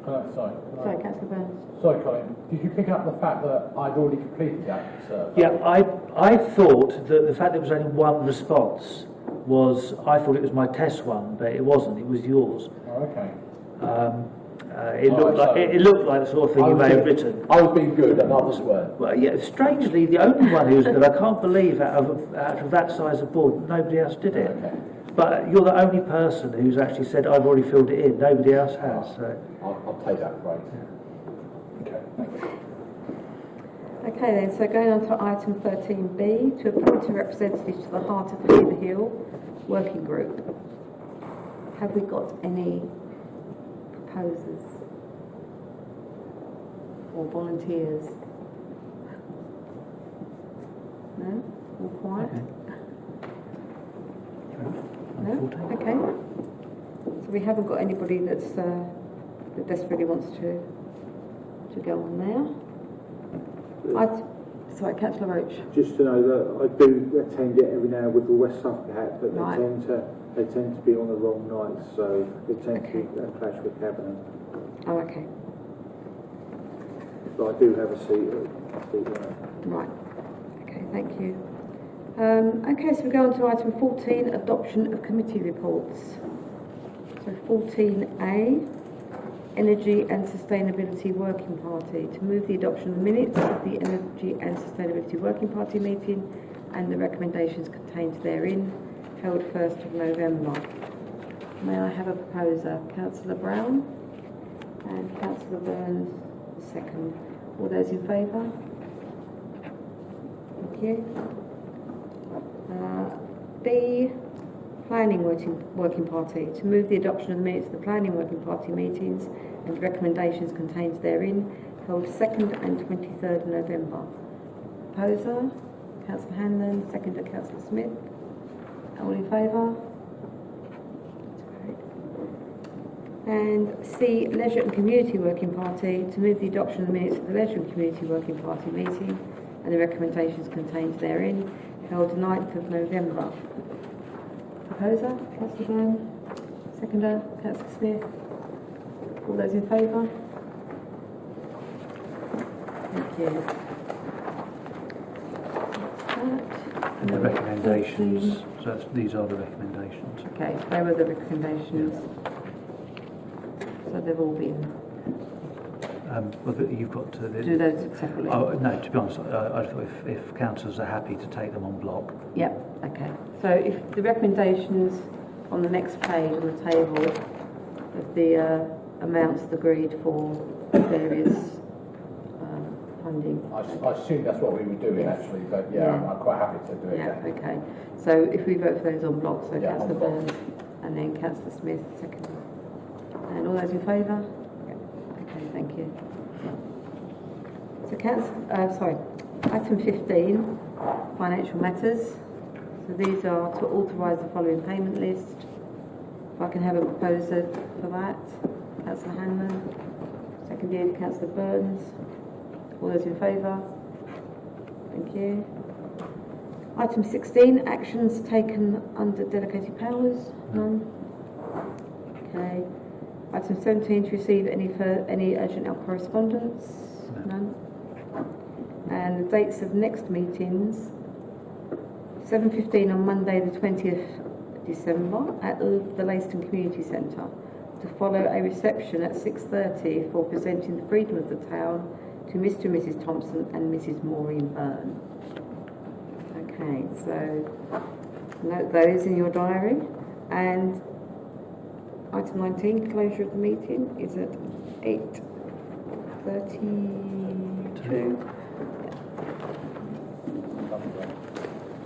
Sorry, Councillor Burns. Sorry, Colin. Did you pick up the fact that I'd already completed that survey? Yeah, I thought that the fact there was only one response was, I thought it was my test one, but it wasn't. It was yours. Oh, okay. It looked like the sort of thing you may have written. I was being good and others weren't. Well, yeah, strangely, the only one who was good, I can't believe out of that size of board, nobody else did it. Okay. But you're the only person who's actually said, I've already filled it in. Nobody else has. So. I'll take that, right. Okay, thank you. Okay then, so going on to item 13B, to appoint a representative to the Heart of Haverhill Working Group. Have we got any proposers or volunteers? No? All quiet? Okay. No? Okay. So we haven't got anybody that's that desperately wants to go on there. Sorry, Councillor Roach. Just to know that I do attend it every now with the West Suffolk hat, but Right. they tend to be on the wrong nights, so they tend to be a clash with cabinet. Oh, okay. But I do have a seat there. Right. Okay, thank you. Okay, so we go on to item 14, adoption of committee reports. So 14A, Energy and Sustainability Working Party. To move the adoption of the minutes of the Energy and Sustainability Working Party meeting and the recommendations contained therein, held 1st of November. May I have a proposer? Councillor Brown and Councillor Burns, the second. All those in favour? Thank you. B, Planning Working Party. To move the adoption of the minutes of the Planning Working Party meetings and recommendations contained therein, held 2nd and 23rd November. Proposer, Councillor Hanlon, seconder Councillor Smith. All in favour? And C, Leisure and Community Working Party. To move the adoption of the minutes of the Leisure and Community Working Party meeting and the recommendations contained therein, held 9th of November. Proposer, Councillor Byrne. Seconder, Councillor Smith. All those in favour? Thank you. And the recommendations, so these are the recommendations. Okay, they were the recommendations. So they've all been. Well, you've got to do those separately. Oh no, to be honest, I thought if councillors are happy to take them on block. Yep. Okay. So if the recommendations on the next page on the table of the amounts agreed for various funding. I assume that's what we were doing actually, but I'm quite happy to do it. Yeah. Okay. So if we vote for those on block, so Councillor Burns and then Councillor Smith second. And all those in favour? Okay, thank you. So item 15, financial matters. So these are to authorise the following payment list. If I can have a proposer for that. Councillor Hanlon, seconded Councillor Burns. All those in favour? Thank you. Item 16, actions taken under delegated powers. None. Okay. Item 17, to receive any urgent correspondence? None. And the dates of next meetings, 7:15 on Monday the 20th December at the Leiston Community Centre, to follow a reception at 6:30 for presenting the freedom of the town to Mr. and Mrs. Thompson and Mrs. Maureen Byrne. Okay, so note those in your diary. And item 19, closure of the meeting, is at 8:32.